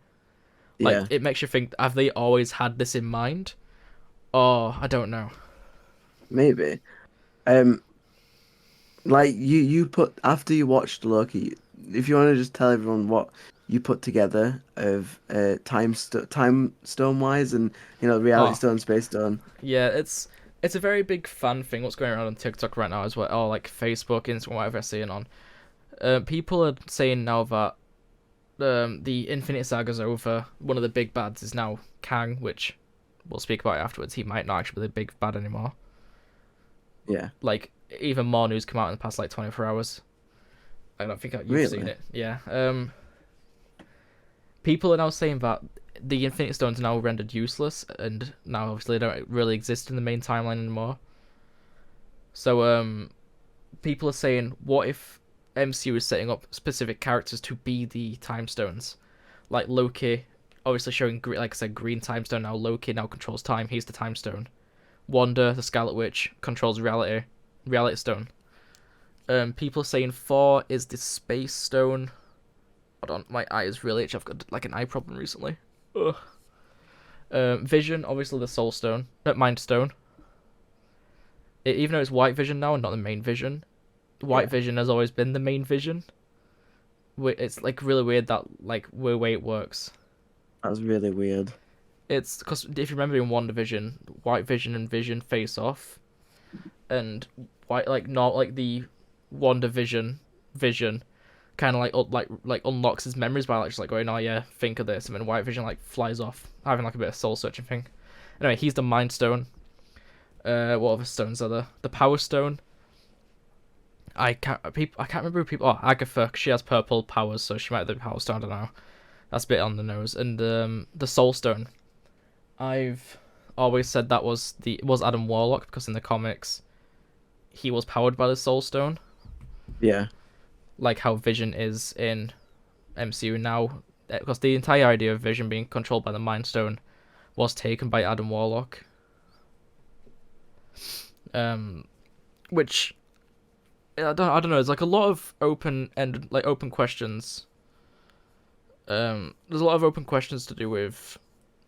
Like Yeah. it makes you think: have they always had this in mind? Or I don't know. Maybe. Um, like you put after you watched Loki, if you want to just tell everyone what you put together of time stone wise and reality Oh stone, space stone. yeah, it's a very big fan thing. What's going around on TikTok right now as well, or like Facebook, Instagram, whatever I'm seeing on. People are saying now that the Infinite Saga's over. One of the big bads is now Kang, which we'll speak about afterwards. He might not actually be the big bad anymore. Yeah. Like, even more news come out in the past, like, 24 hours. I don't think you've Really? seen it. Yeah. People are now saying that the Infinite Stones are now rendered useless, and now obviously they don't really exist in the main timeline anymore. So, people are saying, what if MCU is setting up specific characters to be the Time Stones? Like Loki, obviously showing, like I said, green Time Stone now. Loki now controls time. He's the Time Stone. Wanda, the Scarlet Witch, controls reality. Reality Stone. People are saying Thor is the Space Stone. Hold on, my eye is really itchy. I've got like an eye problem recently. Ugh. Vision, obviously the Soul Stone, Mind Stone. Even though it's White Vision now and not the main Vision, White Vision has always been the main Vision. It's like really weird that like the way it works. That's really weird. It's because if you remember in WandaVision, White Vision and Vision face off, and White not like the WandaVision Vision kind of like unlocks his memories by like just like going, oh yeah, think of this, and then White Vision like flies off, having like a bit of soul searching thing. Anyway, he's the Mind Stone. What other stones are there? The Power Stone. I can't remember who people. Oh, Agatha. She has purple powers, so she might have the Power Stone. I don't know. That's a bit on the nose. And the Soul Stone. I've always said that was Adam Warlock, because in the comics, he was powered by the Soul Stone. Yeah. Like how Vision is in MCU now, because the entire idea of Vision being controlled by the Mind Stone was taken by Adam Warlock. Which I don't know. There's like a lot of open questions. There's a lot of open questions to do with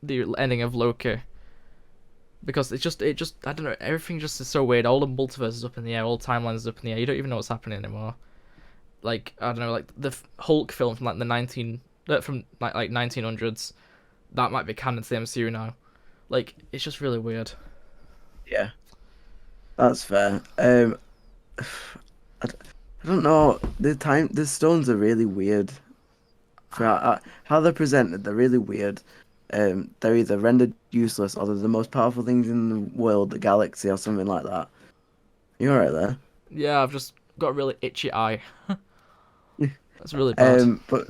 the ending of Loki, because it just I don't know. Everything just is so weird. All the multiverse is up in the air. All timelines is up in the air. You don't even know what's happening anymore. Like I don't know. Like the Hulk film from like the 1900s, that might be canon to the MCU now. Like it's just really weird. Yeah. That's fair. I don't know. The stones are really weird. For how they're presented, they're really weird. They're either rendered useless or they're the most powerful things in the world, the galaxy, or something like that. You alright there? Yeah, I've just got a really itchy eye. That's really bad. But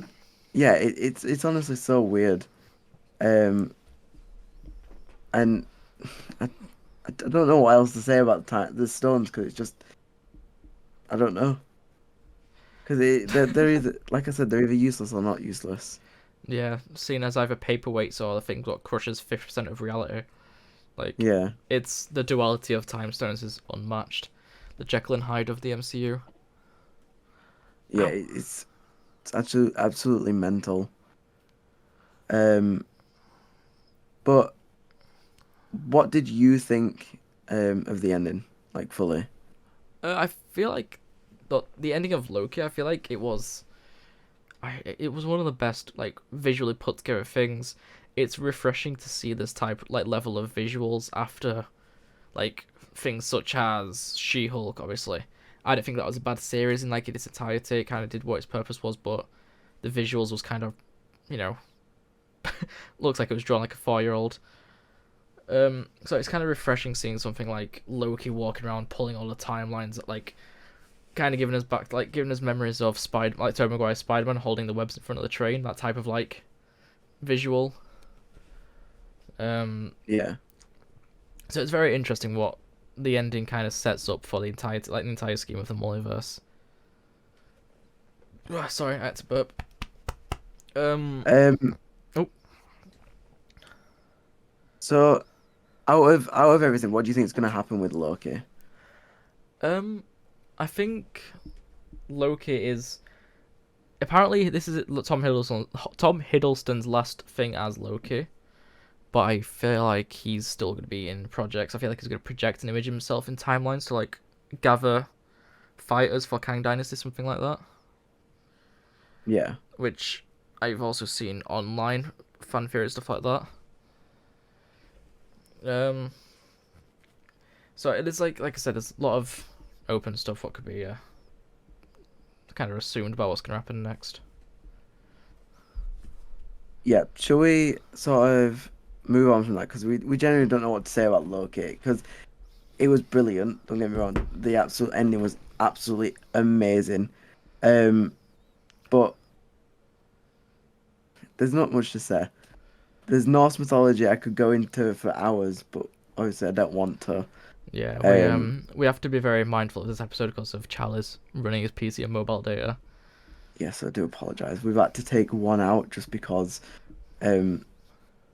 yeah, it's honestly so weird. And I don't know what else to say about the stones, because it's just I don't know. Because they're either, like I said, they're either useless or not useless. Yeah, seen as either paperweights or the thing what crushes 50% of reality. Like, Yeah, it's the duality of time stones is unmatched. The Jekyll and Hyde of the MCU. yeah, it's actually absolutely mental. But what did you think of the ending, like fully? I feel like the ending of Loki. I feel like it was one of the best like visually put together things. It's refreshing to see this type like level of visuals after like things such as She-Hulk. Obviously, I don't think that was a bad series in like in its entirety. It kind of did what its purpose was, but the visuals was kind of, you know, looks like it was drawn like a 4-year-old. So it's kind of refreshing seeing something like Loki walking around pulling all the timelines, like kind of giving us memories of Tobey Maguire's Spider-Man holding the webs in front of the train, that type of like visual. Yeah, So it's very interesting what the ending kind of sets up for the entire scheme of the multiverse. Oh, sorry, I had to burp. Um. Oh. So, out of everything, what do you think is going to happen with Loki? I think Loki is apparently this is Tom Hiddleston's last thing as Loki, but I feel like he's still going to be in projects. I feel like he's going to project an image of himself in timelines to like gather fighters for Kang Dynasty, something like that. Yeah, Which I've also seen online fan theories, stuff like that. So it is like I said, there's a lot of open stuff. What could be kind of assumed about what's going to happen next. yeah, shall we sort of move on from that? Because we generally don't know what to say about Loki. Because it was brilliant. Don't get me wrong. The absolute ending was absolutely amazing. Um, but there's not much to say. There's Norse mythology I could go into for hours, but obviously I don't want to. Yeah, Um, we have to be very mindful of this episode because of Chalice running his PC and mobile data. yes, I do apologize. We've had to take one out just because um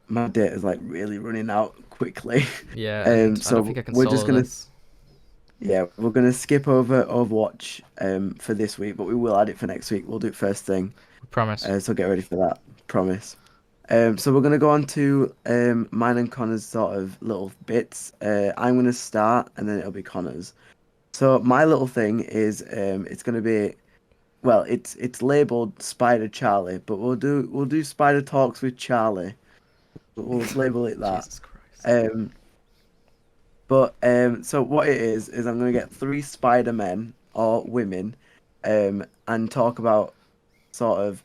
my data is like really running out quickly. Yeah, and I don't think So I can we're just solo gonna this. yeah, we're gonna skip over Overwatch for this week, but we will add it for next week. We'll do it first thing. We promise. So get ready for that. Promise. So we're gonna go on to mine and Connor's sort of little bits. I'm gonna start, and then it'll be Connor's. So my little thing is it's gonna be well, it's labeled Spider Charlie, but we'll do Spider Talks with Charlie. We'll label it that. Jesus Christ. Um, but so what it is I'm gonna get three Spider Men or women, and talk about sort of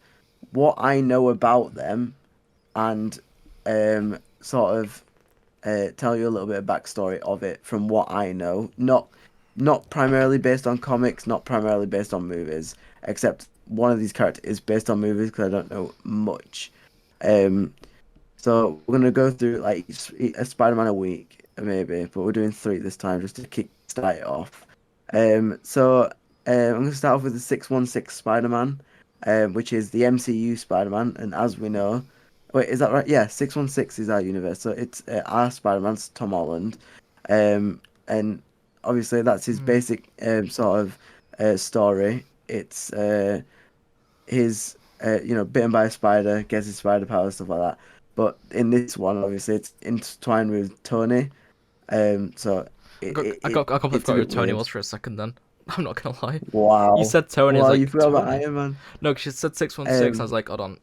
what I know about them and sort of tell you a little bit of backstory of it from what I know. Not primarily based on comics, not primarily based on movies, except one of these characters is based on movies because I don't know much. Um, so we're gonna go through like a Spider-Man a week maybe, but we're doing three this time just to kick start it off. So I'm gonna start off with the 616 Spider-Man, which is the MCU Spider-Man, and as we know, wait, is that right? Yeah, 616 is our universe, so it's our Spider-Man's Tom Holland, and obviously that's his Hmm. basic sort of story. It's his bitten by a spider, gets his spider power, stuff like that. But in this one, obviously, it's intertwined with Tony. So I completely it's a forgot who bit Tony weird. was for a second. Then I'm not gonna lie. You Wow, said Tony, I was wow, you like forgot about Tony. Iron Man. No, 'cause she said 616. I was Um, like, hold on.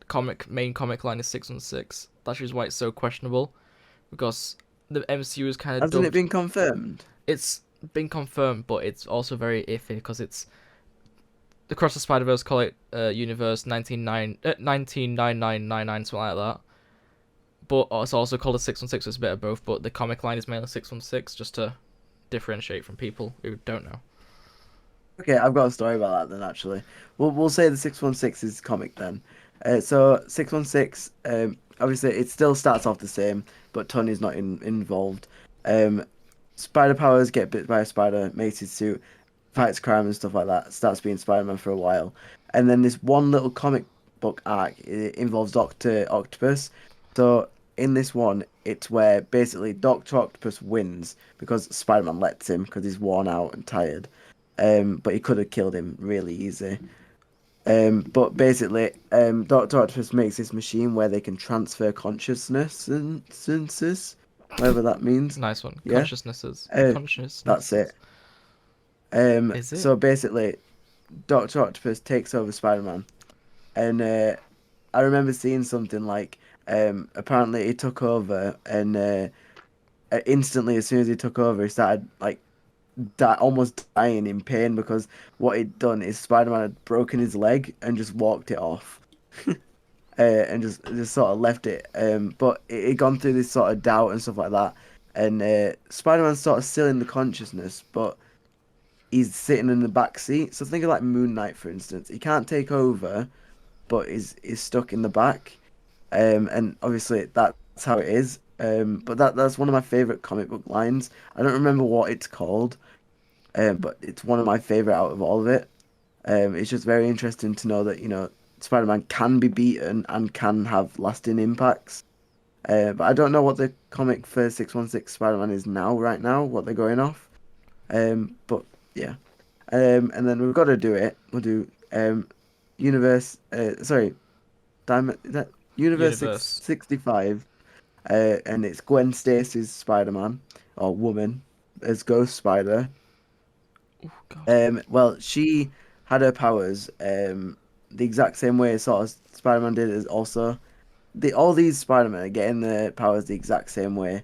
Main comic line is 616. That's just why it's so questionable because the MCU is kind of hasn't it dubbed. been confirmed? It's been confirmed, but it's also very iffy because it's across the Spider Verse call it Universe 199999 something like that. But it's also called a 616. So it's a bit of both. But the comic line is mainly 616, just to differentiate from people who don't know. Okay, I've got a story about that then. Actually, we'll say the 616 is comic then. So 616, obviously, it still starts off the same, but Tony's not involved. Um, Spider powers, get bit by a spider, makes his suit, fights crime and stuff like that. Starts being Spider-Man for a while, and then this one little comic book arc it involves Doctor Octopus. So in this one, it's where basically Doctor Octopus wins because Spider-Man lets him because he's worn out and tired. But he could have killed him really easy. But basically, Doctor Octopus makes this machine where they can transfer consciousness and senses, whatever that means. Nice one. Yeah, Consciousnesses. uh, that's Consciousnesses. it. Is it? So basically, Doctor Octopus takes over Spider-Man, and I remember seeing something like, apparently he took over, and instantly as soon as he took over, he started like almost dying in pain because what he'd done is Spider-Man had broken his leg and just walked it off, and just sort of left it. But it had gone through this sort of doubt and stuff like that, and Spider-Man's sort of still in the consciousness, but he's sitting in the back seat. So think of like Moon Knight, for instance. He can't take over, but is stuck in the back. And obviously that's how it is. But that's one of my favorite comic book lines. I don't remember what it's called, but it's one of my favorite out of all of it. It's just very interesting to know that Spider-Man can be beaten and can have lasting impacts. But I don't know what the comic for 616 Spider-Man is now, right now, what they're going off. But yeah. And then we've got to do it. We'll do Universe. Sorry, Diamond. Is that Universe Universe. 65. And it's Gwen Stacy's Spider-Man or woman as Ghost Spider. Oh God. Well, she had her powers the exact same way sort of Spider-Man did as also all these Spider-Men are getting their powers the exact same way.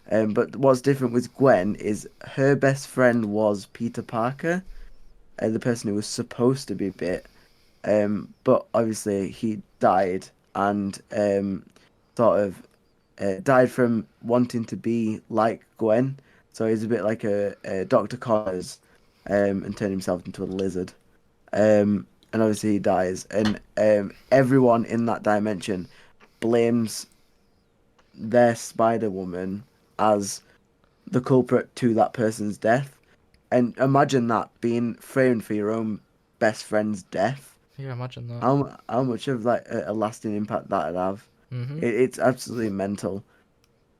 But what's different with Gwen is her best friend was Peter Parker, the person who was supposed to be bit. But obviously he died and sort of died from wanting to be like Gwen. So he's a bit like a Dr. Connors, and turned himself into a lizard. And obviously he dies, and everyone in that dimension blames their Spider Woman as the culprit to that person's death. And imagine that being framed for your own best friend's death. Yeah, imagine that. How much of like a lasting impact that'd have. Mm-hmm. It's absolutely mental.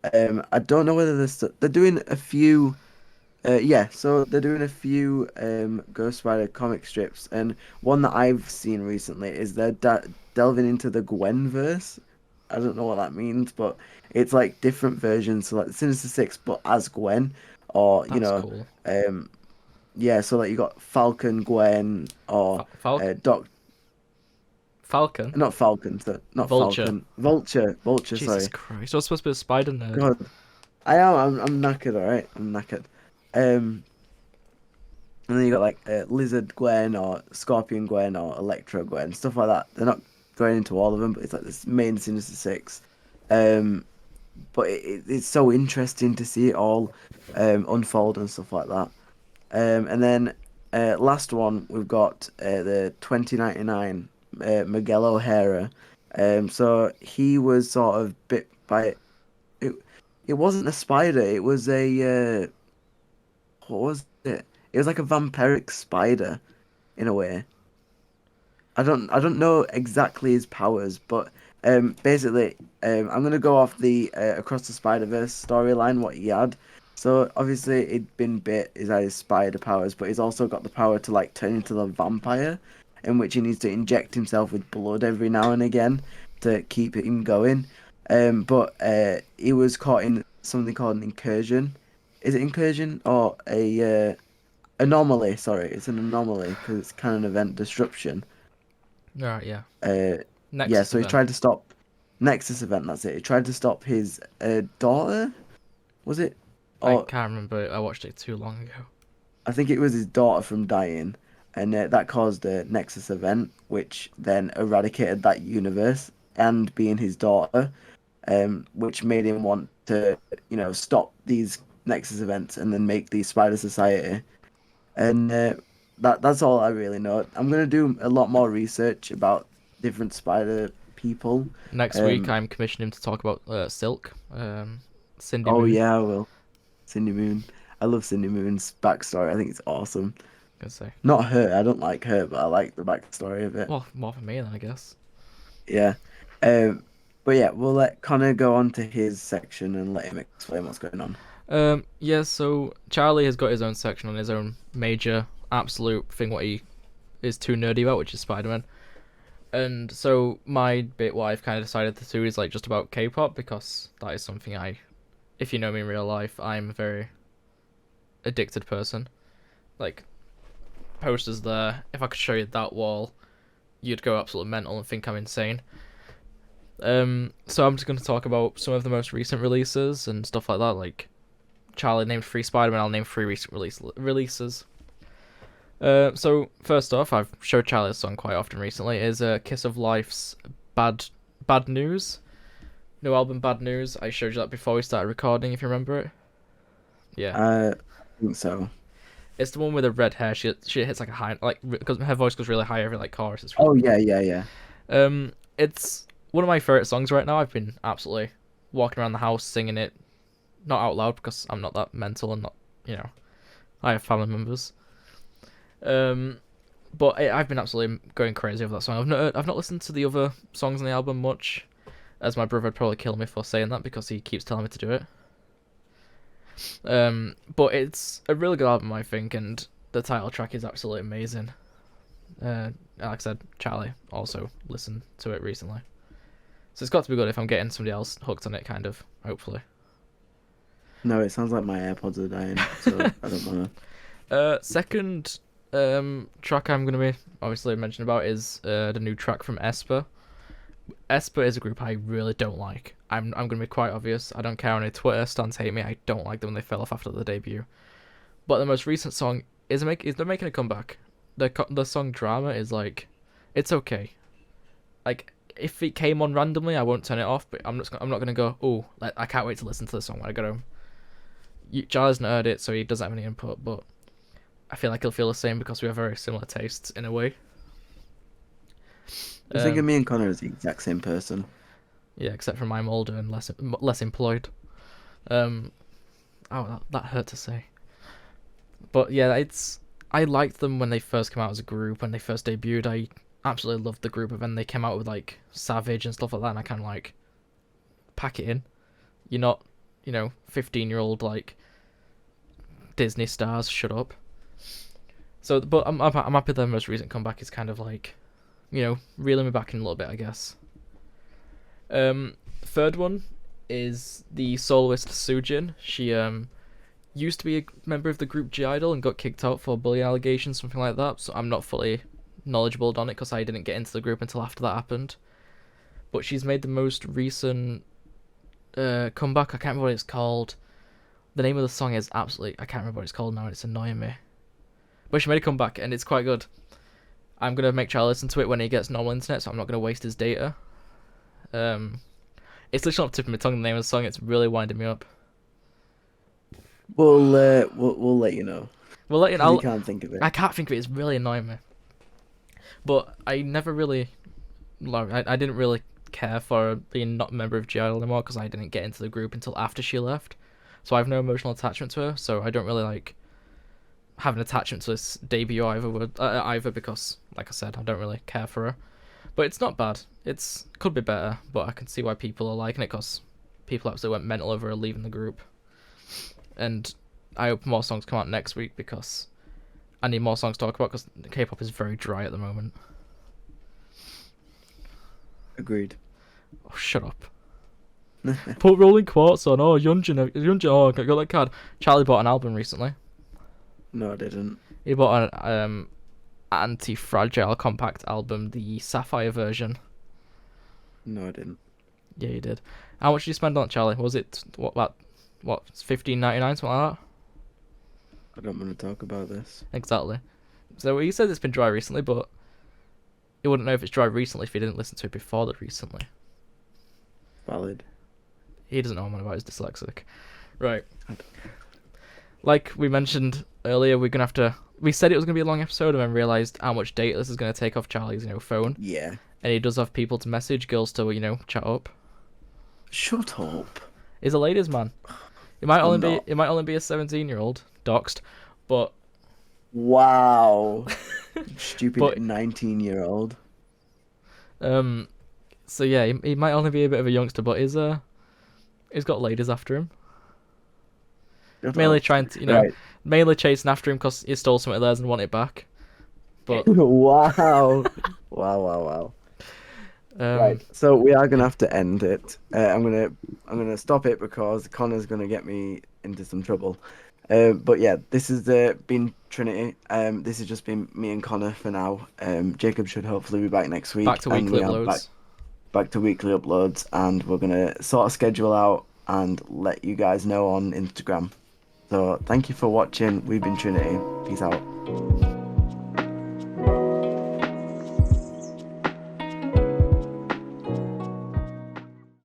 I don't know whether they're doing a few. Yeah, so they're doing a few Ghost Rider comic strips, and one that I've seen recently is they're delving into the Gwen verse. I don't know what that means, but it's like different versions, so like Sinister Six, but as Gwen, or That's cool. yeah. So like you got Falcon Gwen, or Doc, Falcon? not Falcon, so not Vulture. Falcon, Vulture. Jesus Sorry, Christ, you're supposed to be a spider nerd. God, I am. I'm knackered. All right, I'm knackered. And then you got like Lizard Gwen or Scorpion Gwen or Electro Gwen, stuff like that. They're not going into all of them, but it's like this main Sinister Six. But it's so interesting to see it all unfold and stuff like that. And then last one, we've got the 2099 Miguel O'Hara. So he was sort of bit by it. It wasn't a spider. It was a what was it? It was like a vampiric spider, in a way. I don't know exactly his powers, but basically, I'm gonna go off the Across the Spider-Verse storyline. What he had. So obviously, he'd been bit. He's had his spider powers, but he's also got the power to like turn into the vampire, in which he needs to inject himself with blood every now and again to keep him going. But he was caught in something called an incursion. Is it incursion or a anomaly? Sorry, it's an anomaly because it's kind of an event disruption. Alright, yeah. Uh, yeah, Nexus so he event. tried to stop Nexus event. That's it. He tried to stop his daughter. Was it? I Or can't remember. I watched it too long ago. I think it was his daughter from dying, and that caused a Nexus event, which then eradicated that universe and being his daughter, which made him want to, stop these Nexus events and then make the Spider Society. And that's all I really know. I'm gonna do a lot more research about different Spider people. Next week, Um, I'm commissioning him to talk about Silk, Cindy oh Moon. yeah, I will. Cindy Moon. I love Cindy Moon's backstory. I think it's awesome. Gonna say. Not her. I don't like her, but I like the backstory of it. Well, more for me then, I guess. Yeah. Um, but yeah, we'll let Connor go on to his section and let him explain what's going on. Yeah. So Charlie has got his own section on his own major absolute thing what he is too nerdy about, which is Spider-Man. And so my bit, what I've kind of decided to do is like just about K-pop because that is something if you know me in real life, I'm a very addicted person. Like posters there. If I could show you that wall, you'd go absolutely mental and think I'm insane. So I'm just going to talk about some of the most recent releases and stuff like that. Like Charlie named 3 Spider-Man, I'll name 3 recent releases. So first off, I've showed Charlie a song quite often recently. Is Kiss of Life's Bad News. New album Bad News. I showed you that before we started recording, if you remember it. Yeah. I think so. It's the one with the red hair. She hits like a high, like, because her voice goes really high every like chorus. It's really Oh yeah. It's one of my favorite songs right now. I've been absolutely walking around the house singing it, not out loud because I'm not that mental and not, I have family members. But I've been absolutely going crazy over that song. I've not listened to the other songs on the album much, as my brother would probably kill me for saying that because he keeps telling me to do it. But it's a really good album, I think, and the title track is absolutely amazing. Like I said, Charlie also listened to it recently, so it's got to be good if I'm getting somebody else hooked on it, kind of. Hopefully. No, it sounds like my AirPods are dying, so I don't know. Second track I'm gonna be obviously mentioning about is the new track from Esper. Esper is a group I really don't like. I'm gonna be quite obvious. I don't care on Twitter stans hate me. I don't like them when they fell off after the debut. But the most recent song they're making a comeback. The song Drama is like, it's okay. Like if it came on randomly, I won't turn it off. But I'm not gonna go. Oh, like, I can't wait to listen to the song when I get home. Charlie's not heard it, so he doesn't have any input. But I feel like he'll feel the same because we have very similar tastes in a way. I think of me and Connor as the exact same person. Yeah, except for I'm older and less employed. That hurt to say. But yeah, I liked them when they first came out as a group, when they first debuted. I absolutely loved the group, and then they came out with like Savage and stuff like that, and I kind of like pack it in. You're not, 15-year-old like Disney stars. Shut up. So, but I'm happy their most recent comeback is kind of like, reeling me back in a little bit, I guess. Third one is the soloist Soojin. She used to be a member of the group G-Idol and got kicked out for bullying allegations, something like that. So I'm not fully knowledgeable on it because I didn't get into the group until after that happened. But she's made the most recent comeback. I can't remember what it's called. The name of the song is I can't remember what it's called now, and it's annoying me. But she made a comeback, and it's quite good. I'm going to make Charlie listen to it when he gets normal internet, so I'm not going to waste his data. It's literally on the tip of my tongue, the name of the song. It's really winding me up. We'll let you know. We'll let you know. You can't think of it. I can't think of it. It's really annoying me. But I never really... I didn't really care for being not a member of GL anymore because I didn't get into the group until after she left. So I have no emotional attachment to her, so I don't really have an attachment to this debut either because, like I said, I don't really care for her. But it's not bad. Could be better, but I can see why people are liking it because people absolutely went mental over her leaving the group. And I hope more songs come out next week because I need more songs to talk about because K-pop is very dry at the moment. Agreed. Oh, shut up. Put Rolling Quartz on. Oh, Yunjin. Oh, I got that card. Charlie bought an album recently. No, I didn't. He bought an Anti-Fragile compact album, the Sapphire version. No, I didn't. Yeah, you did. How much did you spend on it, Charlie? Was it what $15.99, something like that? I don't want to talk about this. Exactly. So he said it's been dry recently, but you wouldn't know if it's dry recently if you didn't listen to it before that recently. Valid. He doesn't know what I'm on about. He's dyslexic. Right. Like we mentioned earlier, we're gonna have to. We said it was gonna be a long episode, and then realized how much data this is gonna take off Charlie's, phone. Yeah. And he does have people to message, girls to, chat up. Shut up. He's a ladies' man. It might only be a 17-year-old doxed, but. Wow. Stupid 19-year-old. So yeah, he might only be a bit of a youngster, but he's got ladies after him. Mainly trying to, mainly chasing after him because he stole something of theirs and want it back. But wow. Wow. Right, so we are gonna have to end it. I'm gonna stop it because Connor's gonna get me into some trouble. But yeah, this has been Trinity. This has just been me and Connor for now. Jacob should hopefully be back next week. Back to weekly uploads. Back to weekly uploads, and we're gonna sort of schedule out and let you guys know on Instagram. So thank you for watching. We've been Trinity. Peace out.